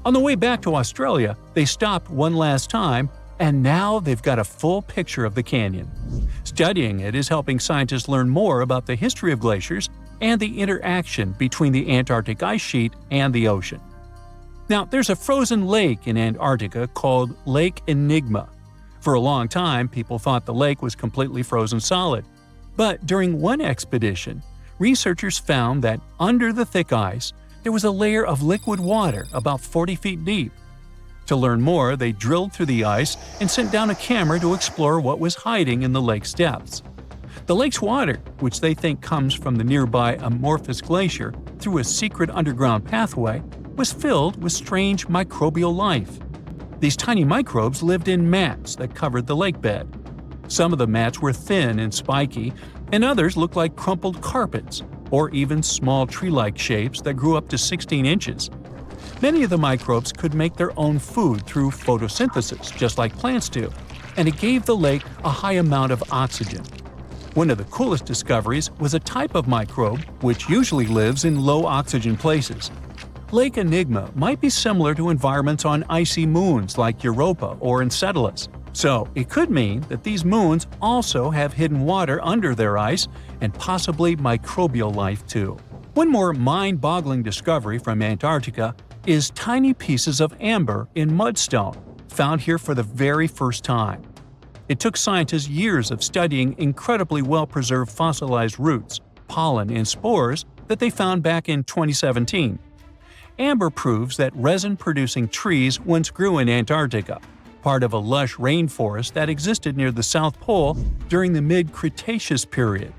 On the way back to Australia, they stopped one last time, and now they've got a full picture of the canyon. Studying it is helping scientists learn more about the history of glaciers and the interaction between the Antarctic ice sheet and the ocean. Now, there's a frozen lake in Antarctica called Lake Enigma. For a long time, people thought the lake was completely frozen solid. But during one expedition, researchers found that under the thick ice, there was a layer of liquid water about 40 feet deep. To learn more, they drilled through the ice and sent down a camera to explore what was hiding in the lake's depths. The lake's water, which they think comes from the nearby Amorphous Glacier through a secret underground pathway, was filled with strange microbial life. These tiny microbes lived in mats that covered the lake bed. Some of the mats were thin and spiky, and others looked like crumpled carpets, or even small tree-like shapes that grew up to 16 inches. Many of the microbes could make their own food through photosynthesis, just like plants do, and it gave the lake a high amount of oxygen. One of the coolest discoveries was a type of microbe which usually lives in low-oxygen places. Lake Enigma might be similar to environments on icy moons like Europa or Enceladus, so it could mean that these moons also have hidden water under their ice and possibly microbial life too. One more mind-boggling discovery from Antarctica is tiny pieces of amber in mudstone, found here for the very first time. It took scientists years of studying incredibly well-preserved fossilized roots, pollen, and spores that they found back in 2017. Amber proves that resin-producing trees once grew in Antarctica, part of a lush rainforest that existed near the South Pole during the mid-Cretaceous period.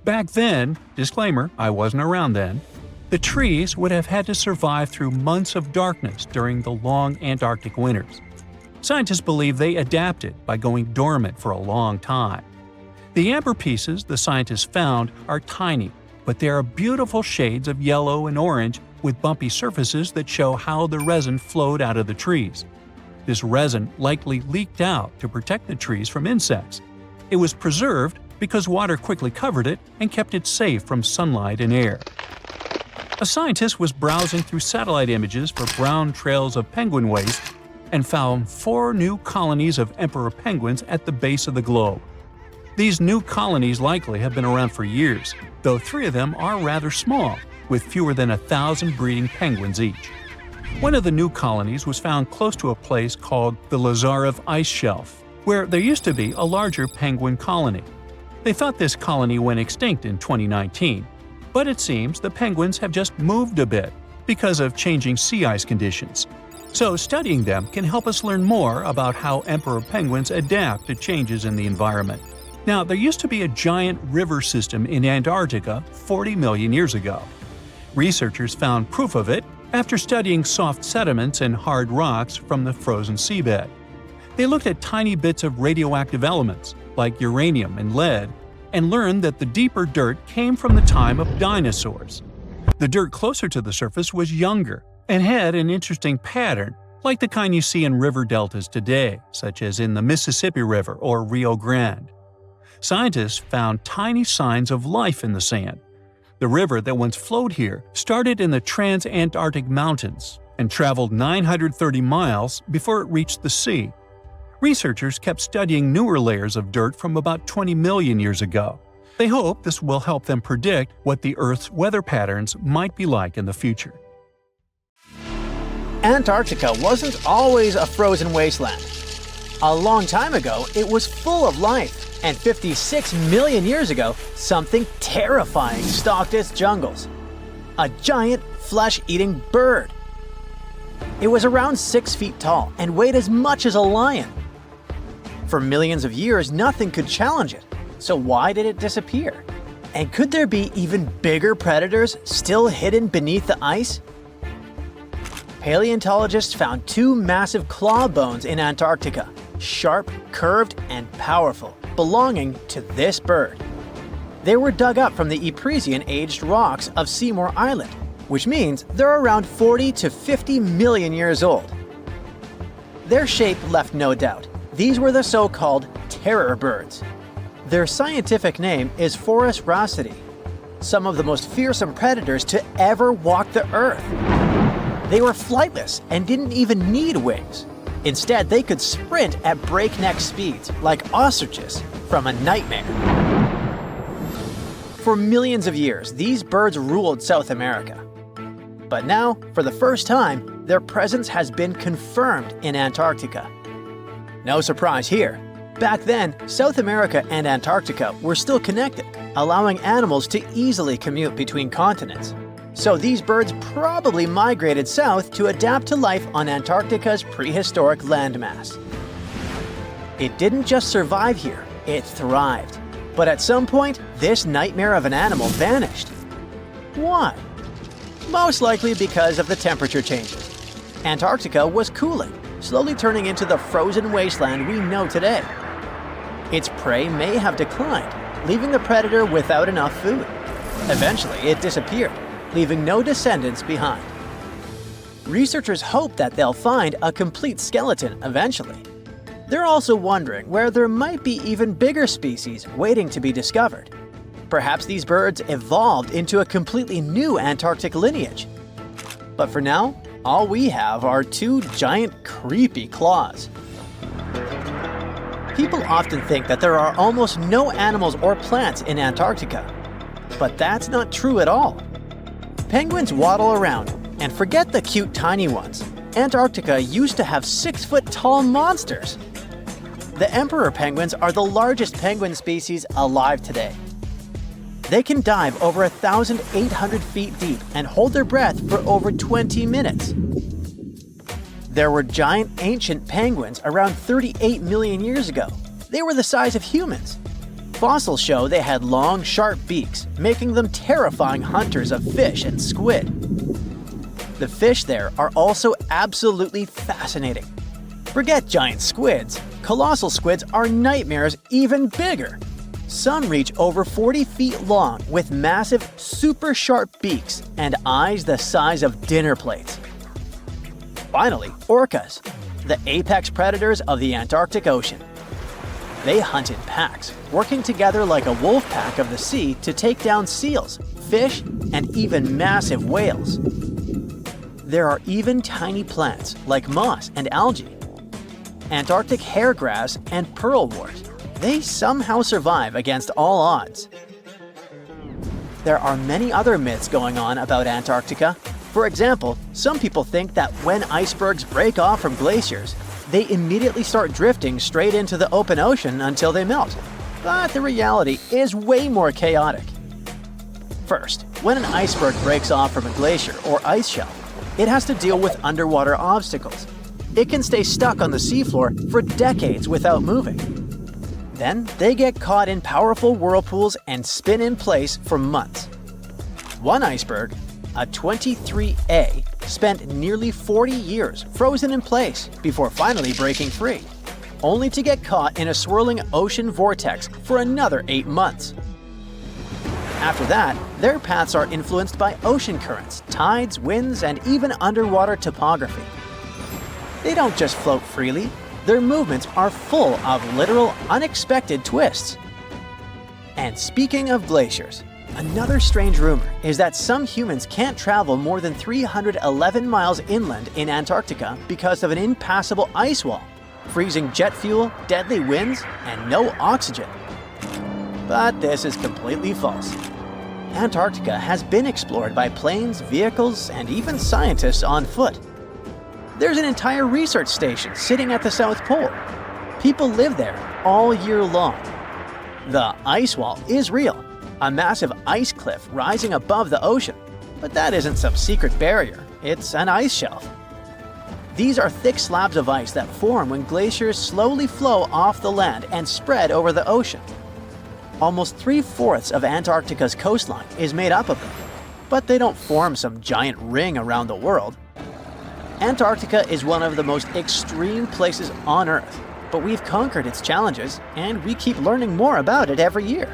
Back then, disclaimer, I wasn't around then, the trees would have had to survive through months of darkness during the long Antarctic winters. Scientists believe they adapted by going dormant for a long time. The amber pieces the scientists found are tiny, but they are beautiful shades of yellow and orange with bumpy surfaces that show how the resin flowed out of the trees. This resin likely leaked out to protect the trees from insects. It was preserved because water quickly covered it and kept it safe from sunlight and air. A scientist was browsing through satellite images for brown trails of penguin waste and found 4 new colonies of emperor penguins at the base of the globe. These new colonies likely have been around for years, though 3 of them are rather small, with fewer than 1,000 breeding penguins each. One of the new colonies was found close to a place called the Lazarev Ice Shelf, where there used to be a larger penguin colony. They thought this colony went extinct in 2019, but it seems the penguins have just moved a bit because of changing sea ice conditions. So studying them can help us learn more about how emperor penguins adapt to changes in the environment. Now, there used to be a giant river system in Antarctica 40 million years ago. Researchers found proof of it after studying soft sediments and hard rocks from the frozen seabed. They looked at tiny bits of radioactive elements, like uranium and lead, and learned that the deeper dirt came from the time of dinosaurs. The dirt closer to the surface was younger and had an interesting pattern, like the kind you see in river deltas today, such as in the Mississippi River or Rio Grande. Scientists found tiny signs of life in the sand. The river that once flowed here started in the Trans-Antarctic Mountains and traveled 930 miles before it reached the sea. Researchers kept studying newer layers of dirt from about 20 million years ago. They hope this will help them predict what the Earth's weather patterns might be like in the future. Antarctica wasn't always a frozen wasteland. A long time ago, it was full of life, and 56 million years ago, something terrifying stalked its jungles. A giant, flesh-eating bird. It was around 6 feet tall and weighed as much as a lion. For millions of years, nothing could challenge it, so why did it disappear? And could there be even bigger predators still hidden beneath the ice? Paleontologists found 2 massive claw bones in Antarctica, sharp, curved, and powerful, belonging to this bird. They were dug up from the Epresian-aged rocks of Seymour Island, which means they're around 40 to 50 million years old. Their shape left no doubt. These were the so-called terror birds. Their scientific name is Forus raceti, some of the most fearsome predators to ever walk the Earth. They were flightless and didn't even need wings. Instead, they could sprint at breakneck speeds, like ostriches from a nightmare. For millions of years, these birds ruled South America. But now, for the first time, their presence has been confirmed in Antarctica. No surprise here. Back then, South America and Antarctica were still connected, allowing animals to easily commute between continents. So these birds probably migrated south to adapt to life on Antarctica's prehistoric landmass. It didn't just survive here, it thrived. But at some point, this nightmare of an animal vanished. Why? Most likely because of the temperature changes. Antarctica was cooling, slowly turning into the frozen wasteland we know today. Its prey may have declined, leaving the predator without enough food. Eventually, it disappeared, leaving no descendants behind. Researchers hope that they'll find a complete skeleton eventually. They're also wondering where there might be even bigger species waiting to be discovered. Perhaps these birds evolved into a completely new Antarctic lineage. But for now, all we have are 2 giant, creepy claws. People often think that there are almost no animals or plants in Antarctica. But that's not true at all. Penguins waddle around, and forget the cute tiny ones. Antarctica used to have 6-foot-tall monsters. The emperor penguins are the largest penguin species alive today. They can dive over 1,800 feet deep and hold their breath for over 20 minutes. There were giant ancient penguins around 38 million years ago. They were the size of humans. Fossils show they had long, sharp beaks, making them terrifying hunters of fish and squid. The fish there are also absolutely fascinating. Forget giant squids. Colossal squids are nightmares even bigger. Some reach over 40 feet long with massive, super sharp beaks and eyes the size of dinner plates. Finally, orcas, the apex predators of the Antarctic Ocean. They hunt in packs, working together like a wolf pack of the sea to take down seals, fish, and even massive whales. There are even tiny plants like moss and algae Antarctic hairgrass, and pearlwort. They somehow survive against all odds. There are many other myths going on about Antarctica. For example, some people think that when icebergs break off from glaciers, they immediately start drifting straight into the open ocean until they melt. But the reality is way more chaotic. First, when an iceberg breaks off from a glacier or ice shelf, it has to deal with underwater obstacles. It can stay stuck on the seafloor for decades without moving. Then they get caught in powerful whirlpools and spin in place for months. One iceberg, a 23A, spent nearly 40 years frozen in place before finally breaking free, only to get caught in a swirling ocean vortex for another 8 months. After that, their paths are influenced by ocean currents, tides, winds, and even underwater topography. They don't just float freely, their movements are full of literal, unexpected twists. And speaking of glaciers, another strange rumor is that some humans can't travel more than 311 miles inland in Antarctica because of an impassable ice wall, freezing jet fuel, deadly winds, and no oxygen. But this is completely false. Antarctica has been explored by planes, vehicles, and even scientists on foot. There's an entire research station sitting at the South Pole. People live there all year long. The ice wall is real, a massive ice cliff rising above the ocean. But that isn't some secret barrier, it's an ice shelf. These are thick slabs of ice that form when glaciers slowly flow off the land and spread over the ocean. Almost 3/4 of Antarctica's coastline is made up of them, but they don't form some giant ring around the world. Antarctica is one of the most extreme places on Earth, but we've conquered its challenges and we keep learning more about it every year.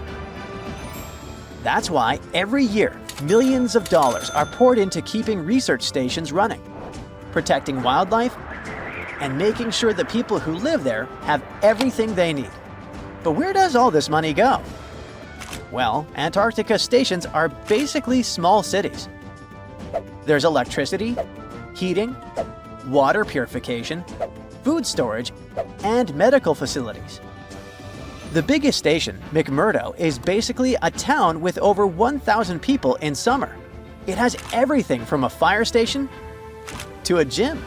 That's why every year, millions of dollars are poured into keeping research stations running, protecting wildlife, and making sure the people who live there have everything they need. But where does all this money go? Well, Antarctica stations are basically small cities. There's electricity, heating, water purification, food storage, and medical facilities. The biggest station, McMurdo, is basically a town with over 1,000 people in summer. It has everything from a fire station to a gym.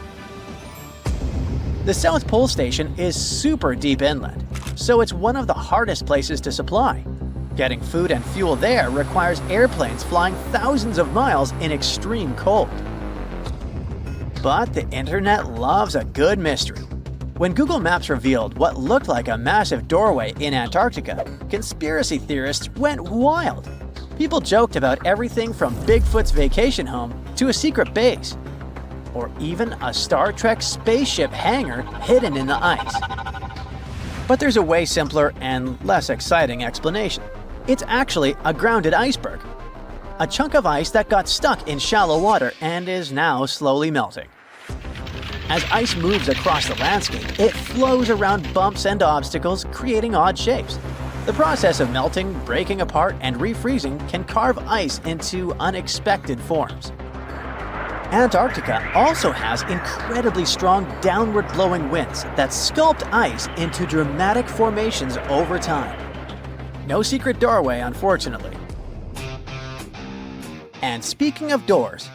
The South Pole Station is super deep inland, so it's one of the hardest places to supply. Getting food and fuel there requires airplanes flying thousands of miles in extreme cold. But the internet loves a good mystery. When Google Maps revealed what looked like a massive doorway in Antarctica, conspiracy theorists went wild. People joked about everything from Bigfoot's vacation home to a secret base, or even a Star Trek spaceship hangar hidden in the ice. But there's a way simpler and less exciting explanation. It's actually a grounded iceberg, a chunk of ice that got stuck in shallow water and is now slowly melting. As ice moves across the landscape, it flows around bumps and obstacles, creating odd shapes. The process of melting, breaking apart, and refreezing can carve ice into unexpected forms. Antarctica also has incredibly strong downward-blowing winds that sculpt ice into dramatic formations over time. No secret doorway, unfortunately. And speaking of doors,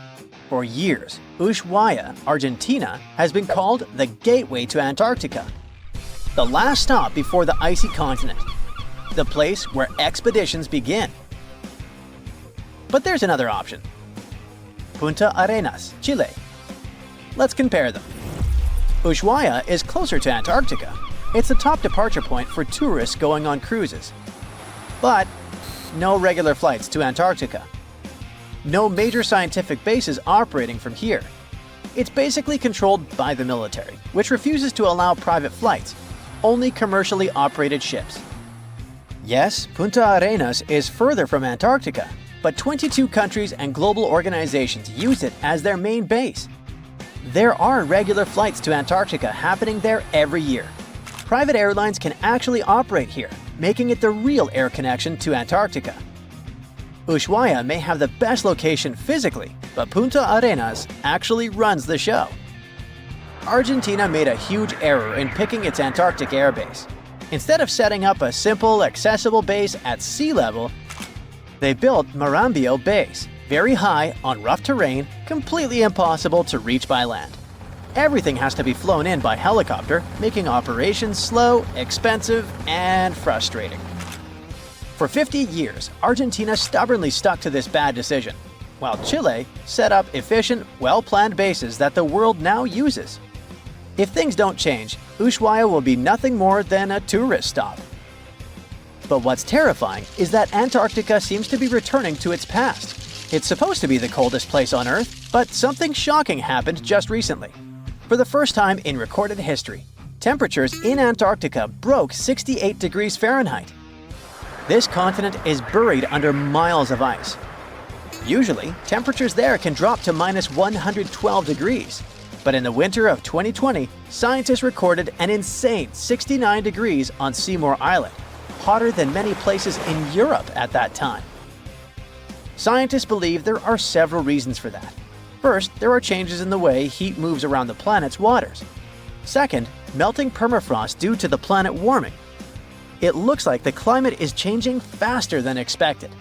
for years, Ushuaia, Argentina, has been called the gateway to Antarctica, the last stop before the icy continent, the place where expeditions begin. But there's another option. Punta Arenas, Chile. Let's compare them. Ushuaia is closer to Antarctica. It's the top departure point for tourists going on cruises. But no regular flights to Antarctica. No major scientific bases operating from here. It's basically controlled by the military, which refuses to allow private flights, only commercially operated ships. Yes, Punta Arenas is further from Antarctica, but 22 countries and global organizations use it as their main base. There are regular flights to Antarctica happening there every year. Private airlines can actually operate here, making it the real air connection to Antarctica. Ushuaia may have the best location physically, but Punta Arenas actually runs the show. Argentina made a huge error in picking its Antarctic airbase. Instead of setting up a simple, accessible base at sea level, they built Marambio Base, very high, on rough terrain, completely impossible to reach by land. Everything has to be flown in by helicopter, making operations slow, expensive, and frustrating. For 50 years, Argentina stubbornly stuck to this bad decision, while Chile set up efficient, well-planned bases that the world now uses. If things don't change, Ushuaia will be nothing more than a tourist stop. But what's terrifying is that Antarctica seems to be returning to its past. It's supposed to be the coldest place on Earth, but something shocking happened just recently. For the first time in recorded history, temperatures in Antarctica broke 68 degrees Fahrenheit. This continent is buried under miles of ice. Usually, temperatures there can drop to minus 112 degrees. But in the winter of 2020, scientists recorded an insane 69 degrees on Seymour Island, hotter than many places in Europe at that time. Scientists believe there are several reasons for that. First, there are changes in the way heat moves around the planet's waters. Second, melting permafrost due to the planet warming. It looks like the climate is changing faster than expected.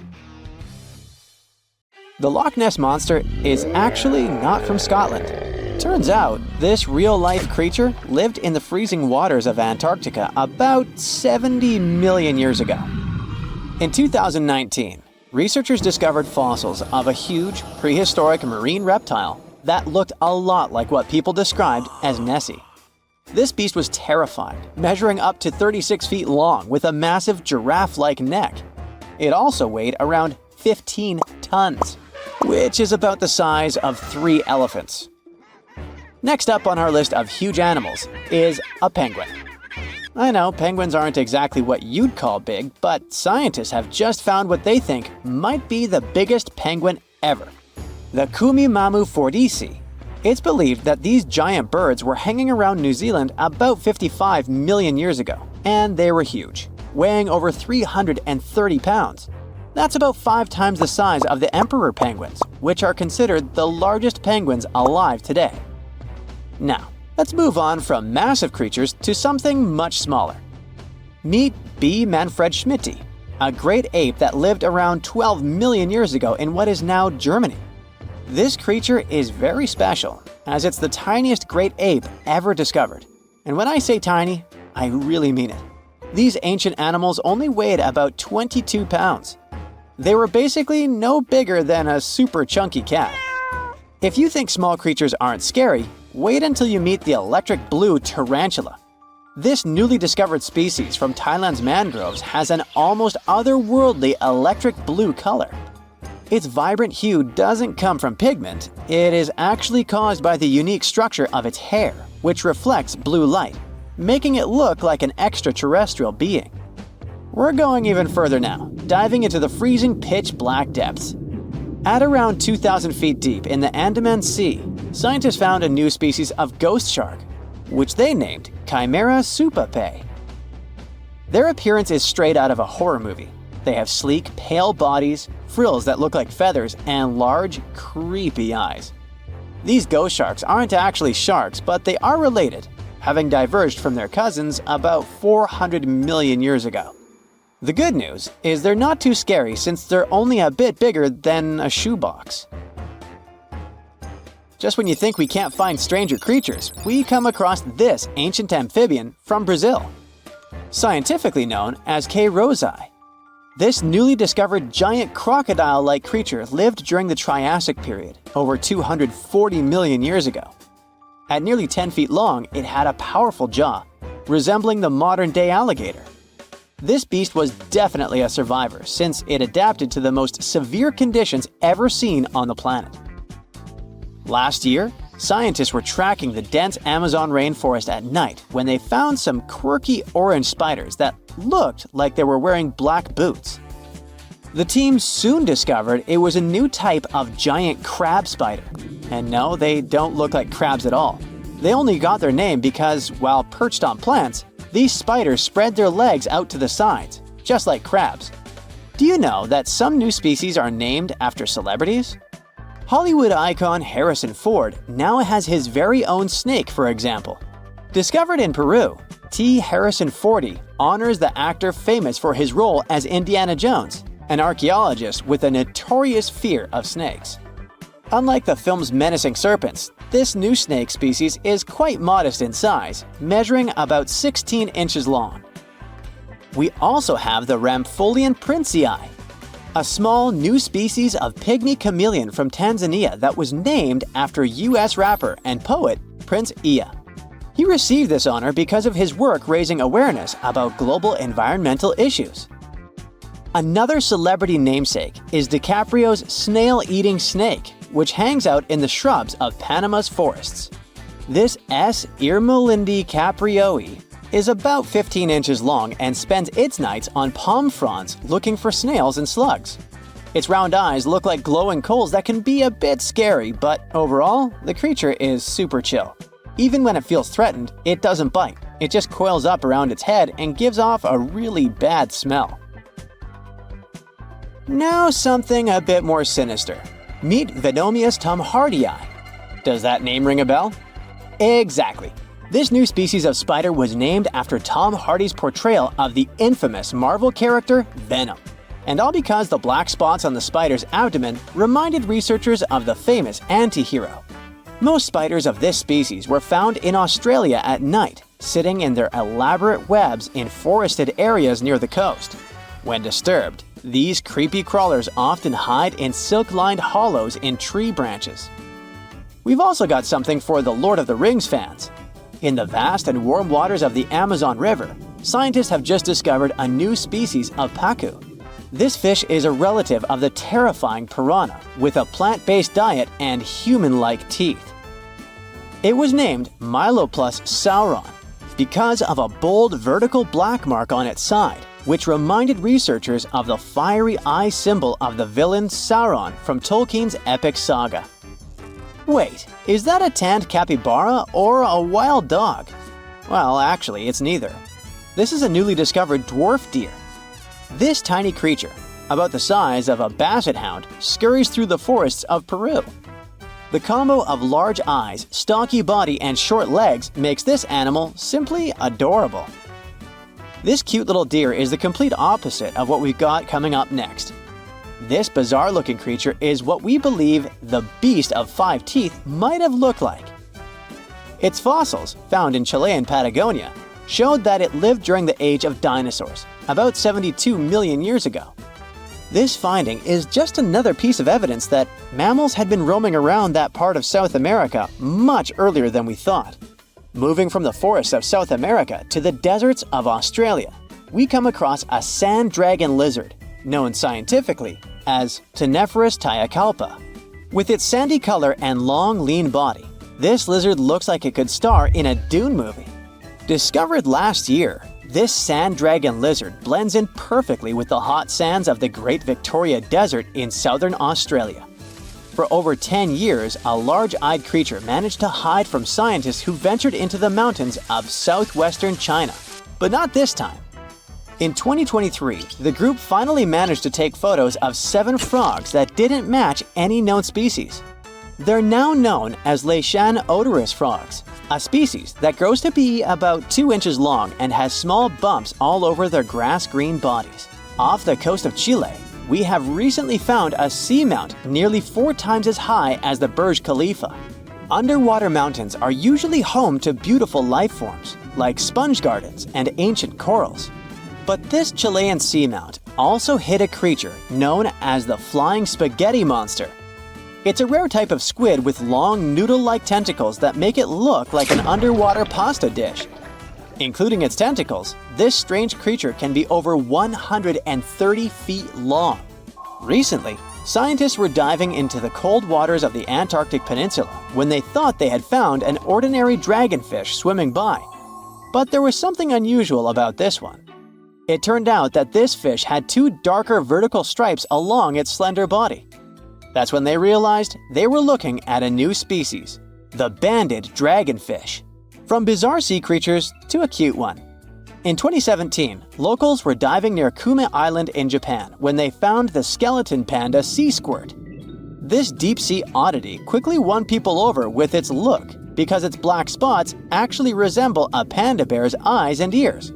The Loch Ness Monster is actually not from Scotland. Turns out, this real-life creature lived in the freezing waters of Antarctica about 70 million years ago. In 2019, researchers discovered fossils of a huge, prehistoric marine reptile that looked a lot like what people described as Nessie. This beast was terrifying, measuring up to 36 feet long with a massive giraffe-like neck. It also weighed around 15 tons, which is about the size of 3 elephants. Next up on our list of huge animals is a penguin. I know penguins aren't exactly what you'd call big, but scientists have just found what they think might be the biggest penguin ever, the Kumimamu fordyce. It's believed that these giant birds were hanging around New Zealand about 55 million years ago, and they were huge, weighing over 330 pounds. That's about 5 times the size of the emperor penguins, which are considered the largest penguins alive today. Now, let's move on from massive creatures to something much smaller. Meet B. manfredschmidti, a great ape that lived around 12 million years ago in what is now Germany. This creature is very special, as it's the tiniest great ape ever discovered. And when I say tiny, I really mean it. These ancient animals only weighed about 22 pounds. They were basically no bigger than a super chunky cat. If you think small creatures aren't scary, wait until you meet the electric blue tarantula. This newly discovered species from Thailand's mangroves has an almost otherworldly electric blue color. Its vibrant hue doesn't come from pigment, it is actually caused by the unique structure of its hair, which reflects blue light, making it look like an extraterrestrial being. We're going even further now, diving into the freezing pitch-black depths. At around 2,000 feet deep in the Andaman Sea, scientists found a new species of ghost shark, which they named Chimera supape. Their appearance is straight out of a horror movie. They have sleek, pale bodies, frills that look like feathers, and large, creepy eyes. These ghost sharks aren't actually sharks, but they are related, having diverged from their cousins about 400 million years ago. The good news is they're not too scary since they're only a bit bigger than a shoebox. Just when you think we can't find stranger creatures, we come across this ancient amphibian from Brazil. Scientifically known as K. rosae. This newly discovered giant crocodile-like creature lived during the Triassic period, over 240 million years ago. At nearly 10 feet long, it had a powerful jaw, resembling the modern-day alligator. This beast was definitely a survivor since it adapted to the most severe conditions ever seen on the planet. Last year, scientists were tracking the dense Amazon rainforest at night when they found some quirky orange spiders that looked like they were wearing black boots. The team soon discovered it was a new type of giant crab spider. And no, they don't look like crabs at all. They only got their name because, while perched on plants, these spiders spread their legs out to the sides, just like crabs. Do you know that some new species are named after celebrities? Hollywood icon Harrison Ford now has his very own snake, for example. Discovered in Peru, T. Harrison Fordy honors the actor famous for his role as Indiana Jones, an archaeologist with a notorious fear of snakes. Unlike the film's menacing serpents, this new snake species is quite modest in size, measuring about 16 inches long. We also have the Rampholion princei, a small new species of pygmy chameleon from Tanzania that was named after US rapper and poet Prince Iya. He received this honor because of his work raising awareness about global environmental issues. Another celebrity namesake is DiCaprio's snail-eating snake, which hangs out in the shrubs of Panama's forests. This S. Irmelindi caprioi is about 15 inches long and spends its nights on palm fronds looking for snails and slugs. Its round eyes look like glowing coals that can be a bit scary, but overall, the creature is super chill. Even when it feels threatened, it doesn't bite. It just coils up around its head and gives off a really bad smell. Now something a bit more sinister. Meet Venomius tomhardii. Does that name ring a bell? Exactly. This new species of spider was named after Tom Hardy's portrayal of the infamous Marvel character Venom. And all because the black spots on the spider's abdomen reminded researchers of the famous anti-hero. Most spiders of this species were found in Australia at night, sitting in their elaborate webs in forested areas near the coast. When disturbed, these creepy crawlers often hide in silk-lined hollows in tree branches. We've also got something for the Lord of the Rings fans. In the vast and warm waters of the Amazon River, scientists have just discovered a new species of pacu. This fish is a relative of the terrifying piranha, with a plant-based diet and human-like teeth. It was named Myloplus sauron because of a bold vertical black mark on its side, which reminded researchers of the fiery eye symbol of the villain Sauron from Tolkien's epic saga. Wait, is that a tanned capybara or a wild dog? Well, actually, it's neither. This is a newly discovered dwarf deer. This tiny creature, about the size of a basset hound, scurries through the forests of Peru. The combo of large eyes, stocky body, and short legs makes this animal simply adorable. This cute little deer is the complete opposite of what we've got coming up next. This bizarre-looking creature is what we believe the beast of 5 teeth might have looked like. Its fossils, found in Chile and Patagonia, showed that it lived during the age of dinosaurs, about 72 million years ago. This finding is just another piece of evidence that mammals had been roaming around that part of South America much earlier than we thought. Moving from the forests of South America to the deserts of Australia, we come across a sand dragon lizard, known scientifically as Cteniferus tayacalpa. With its sandy color and long, lean body, this lizard looks like it could star in a Dune movie. Discovered last year, this sand dragon lizard blends in perfectly with the hot sands of the Great Victoria Desert in southern Australia. For over 10 years, a large-eyed creature managed to hide from scientists who ventured into the mountains of southwestern China. But not this time. In 2023, the group finally managed to take photos of 7 frogs that didn't match any known species. They're now known as Leishan odorous frogs, a species that grows to be about 2 inches long and has small bumps all over their grass-green bodies. Off the coast of Chile, we have recently found a seamount nearly 4 times as high as the Burj Khalifa. Underwater mountains are usually home to beautiful life forms, like sponge gardens and ancient corals. But this Chilean seamount also hid a creature known as the flying spaghetti monster. It's a rare type of squid with long noodle-like tentacles that make it look like an underwater pasta dish. Including its tentacles, this strange creature can be over 130 feet long. Recently, scientists were diving into the cold waters of the Antarctic Peninsula when they thought they had found an ordinary dragonfish swimming by. But there was something unusual about this one. It turned out that this fish had 2 darker vertical stripes along its slender body. That's when they realized they were looking at a new species, the banded dragonfish. From bizarre sea creatures to a cute one. In 2017, locals were diving near Kume Island in Japan when they found the skeleton panda sea squirt. This deep-sea oddity quickly won people over with its look because its black spots actually resemble a panda bear's eyes and ears.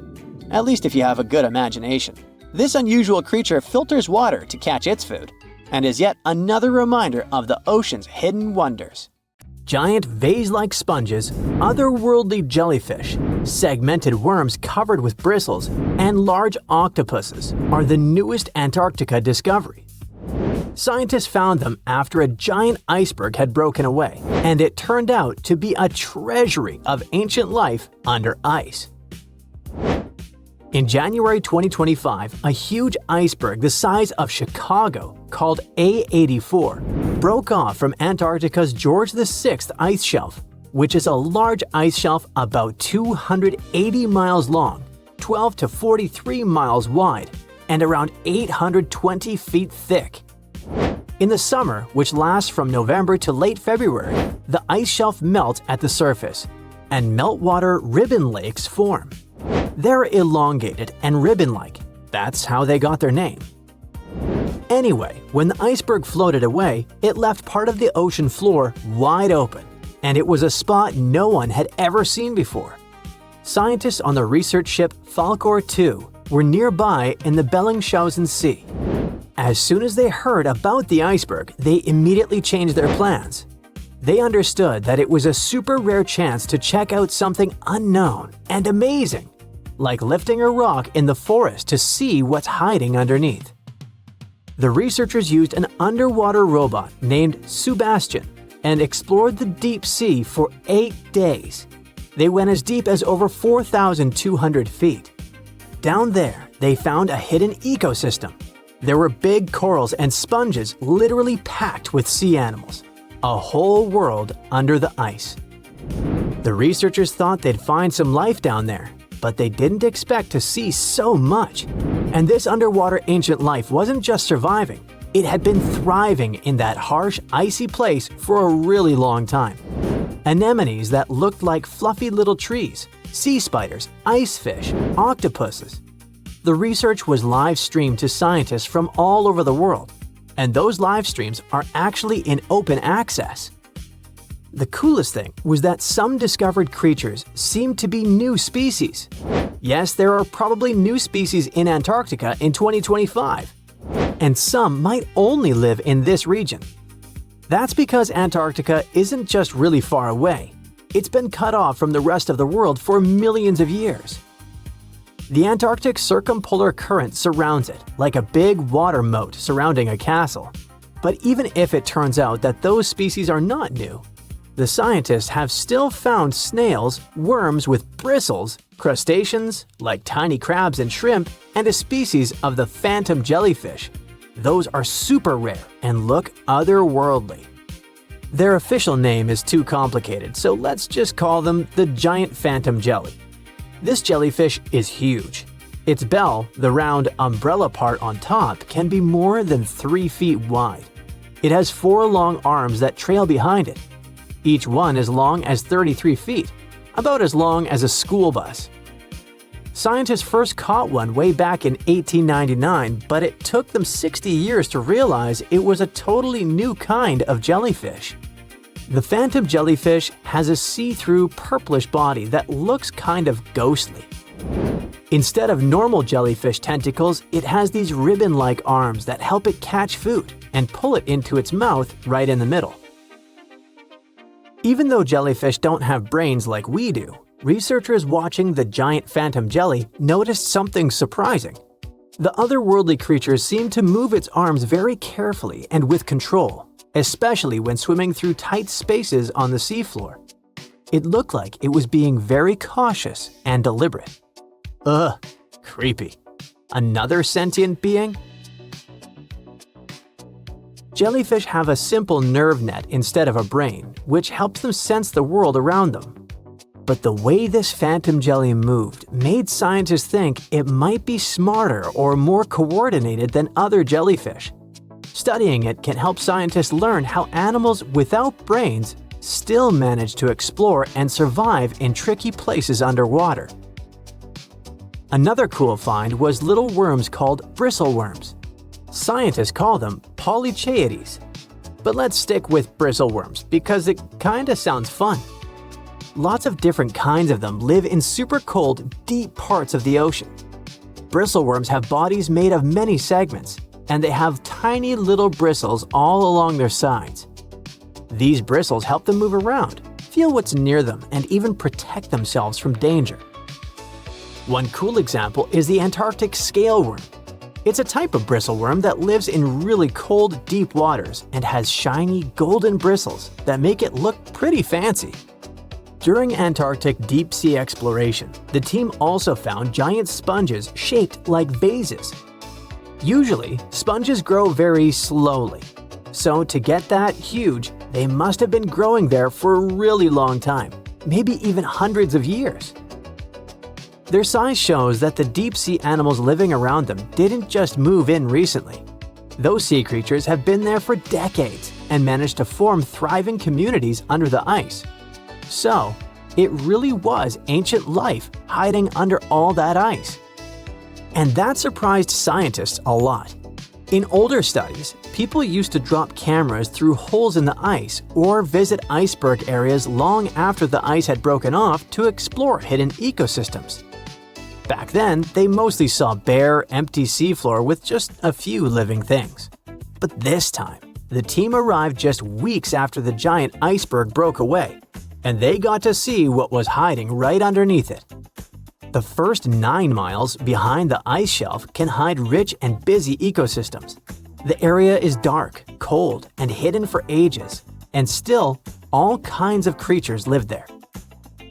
At least if you have a good imagination. This unusual creature filters water to catch its food, and is yet another reminder of the ocean's hidden wonders. Giant vase-like sponges, otherworldly jellyfish, segmented worms covered with bristles, and large octopuses are the newest Antarctica discovery. Scientists found them after a giant iceberg had broken away, and it turned out to be a treasury of ancient life under ice. In January 2025, a huge iceberg the size of Chicago, called A84, broke off from Antarctica's George VI ice shelf, which is a large ice shelf about 280 miles long, 12 to 43 miles wide, and around 820 feet thick. In the summer, which lasts from November to late February, the ice shelf melts at the surface, and meltwater ribbon lakes form. They're elongated and ribbon-like. That's how they got their name. Anyway, when the iceberg floated away, it left part of the ocean floor wide open, and it was a spot no one had ever seen before. Scientists on the research ship Falkor 2 were nearby in the Bellingshausen Sea. As soon as they heard about the iceberg, they immediately changed their plans. They understood that it was a super rare chance to check out something unknown and amazing, like lifting a rock in the forest to see what's hiding underneath. The researchers used an underwater robot named Sebastian and explored the deep sea for 8 days. They went as deep as over 4,200 feet. Down there, they found a hidden ecosystem. There were big corals and sponges literally packed with sea animals. A whole world under the ice. The researchers thought they'd find some life down there, but they didn't expect to see so much. And this underwater ancient life wasn't just surviving, it had been thriving in that harsh, icy place for a really long time. Anemones that looked like fluffy little trees, sea spiders, ice fish, octopuses. The research was live streamed to scientists from all over the world, and those live streams are actually in open access. The coolest thing was that some discovered creatures seemed to be new species. Yes, there are probably new species in Antarctica in 2025, and some might only live in this region. That's because Antarctica isn't just really far away, it's been cut off from the rest of the world for millions of years. The Antarctic circumpolar current surrounds it, like a big water moat surrounding a castle. But even if it turns out that those species are not new, the scientists have still found snails, worms with bristles, crustaceans like tiny crabs and shrimp, and a species of the phantom jellyfish. Those are super rare and look otherworldly. Their official name is too complicated, so let's just call them the giant phantom jelly. This jellyfish is huge. Its bell, the round umbrella part on top, can be more than 3 feet wide. It has 4 long arms that trail behind it. Each one as long as 33 feet, about as long as a school bus. Scientists first caught one way back in 1899, but it took them 60 years to realize it was a totally new kind of jellyfish. The phantom jellyfish has a see-through purplish body that looks kind of ghostly. Instead of normal jellyfish tentacles, it has these ribbon-like arms that help it catch food and pull it into its mouth right in the middle. Even though jellyfish don't have brains like we do, researchers watching the giant phantom jelly noticed something surprising. The otherworldly creature seemed to move its arms very carefully and with control, especially when swimming through tight spaces on the seafloor. It looked like it was being very cautious and deliberate. Ugh, creepy. Another sentient being? Jellyfish have a simple nerve net instead of a brain, which helps them sense the world around them. But the way this phantom jelly moved made scientists think it might be smarter or more coordinated than other jellyfish. Studying it can help scientists learn how animals without brains still manage to explore and survive in tricky places underwater. Another cool find was little worms called bristleworms. Scientists call them polychaetes. But let's stick with bristleworms because it kinda sounds fun. Lots of different kinds of them live in super cold, deep parts of the ocean. Bristleworms have bodies made of many segments, and they have tiny little bristles all along their sides. These bristles help them move around, feel what's near them, and even protect themselves from danger. One cool example is the Antarctic scaleworm. It's a type of bristleworm that lives in really cold, deep waters and has shiny, golden bristles that make it look pretty fancy. During Antarctic deep-sea exploration, the team also found giant sponges shaped like vases. Usually, sponges grow very slowly. So to get that huge, they must have been growing there for a really long time, maybe even hundreds of years. Their size shows that the deep-sea animals living around them didn't just move in recently. Those sea creatures have been there for decades and managed to form thriving communities under the ice. So, it really was ancient life hiding under all that ice. And that surprised scientists a lot. In older studies, people used to drop cameras through holes in the ice or visit iceberg areas long after the ice had broken off to explore hidden ecosystems. Back then, they mostly saw bare, empty seafloor with just a few living things. But this time, the team arrived just weeks after the giant iceberg broke away, and they got to see what was hiding right underneath it. The first 9 miles behind the ice shelf can hide rich and busy ecosystems. The area is dark, cold, and hidden for ages, and still, all kinds of creatures live there.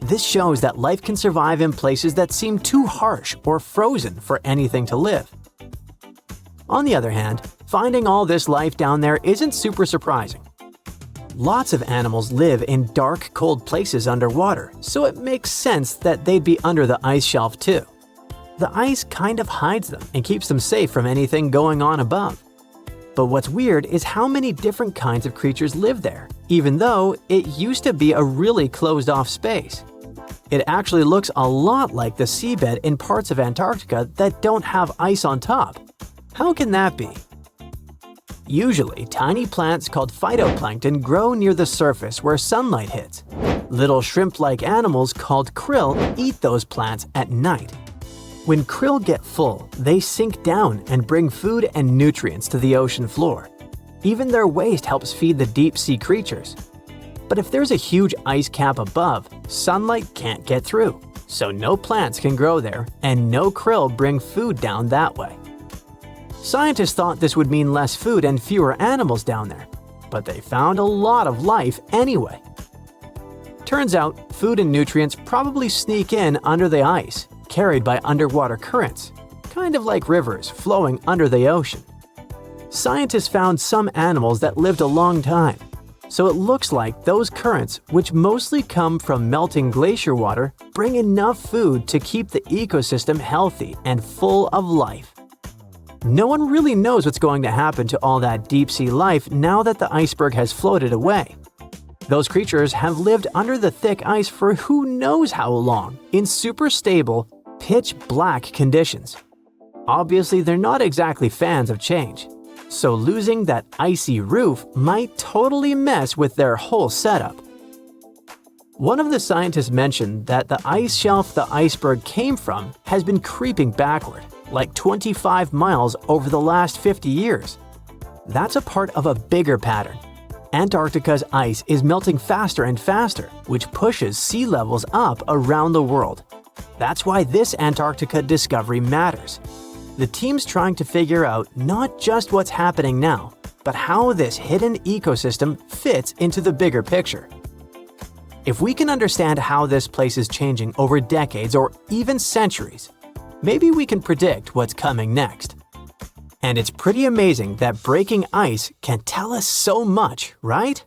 This shows that life can survive in places that seem too harsh or frozen for anything to live. On the other hand, finding all this life down there isn't super surprising. Lots of animals live in dark, cold places underwater, so it makes sense that they'd be under the ice shelf too. The ice kind of hides them and keeps them safe from anything going on above. But what's weird is how many different kinds of creatures live there, even though it used to be a really closed-off space. It actually looks a lot like the seabed in parts of Antarctica that don't have ice on top. How can that be? Usually, tiny plants called phytoplankton grow near the surface where sunlight hits. Little shrimp-like animals called krill eat those plants at night. When krill get full, they sink down and bring food and nutrients to the ocean floor. Even their waste helps feed the deep-sea creatures. But if there's a huge ice cap above, sunlight can't get through, so no plants can grow there and no krill bring food down that way. Scientists thought this would mean less food and fewer animals down there, but they found a lot of life anyway. Turns out, food and nutrients probably sneak in under the ice, carried by underwater currents, kind of like rivers flowing under the ocean. Scientists found some animals that lived a long time, so it looks like those currents, which mostly come from melting glacier water, bring enough food to keep the ecosystem healthy and full of life. No one really knows what's going to happen to all that deep-sea life now that the iceberg has floated away. Those creatures have lived under the thick ice for who knows how long, in super stable, pitch-black conditions. Obviously, they're not exactly fans of change, so losing that icy roof might totally mess with their whole setup. One of the scientists mentioned that the ice shelf the iceberg came from has been creeping backward, like 25 miles over the last 50 years. That's a part of a bigger pattern. Antarctica's ice is melting faster and faster, which pushes sea levels up around the world. That's why this Antarctica discovery matters. The team's trying to figure out not just what's happening now, but how this hidden ecosystem fits into the bigger picture. If we can understand how this place is changing over decades or even centuries, maybe we can predict what's coming next. And it's pretty amazing that breaking ice can tell us so much, right?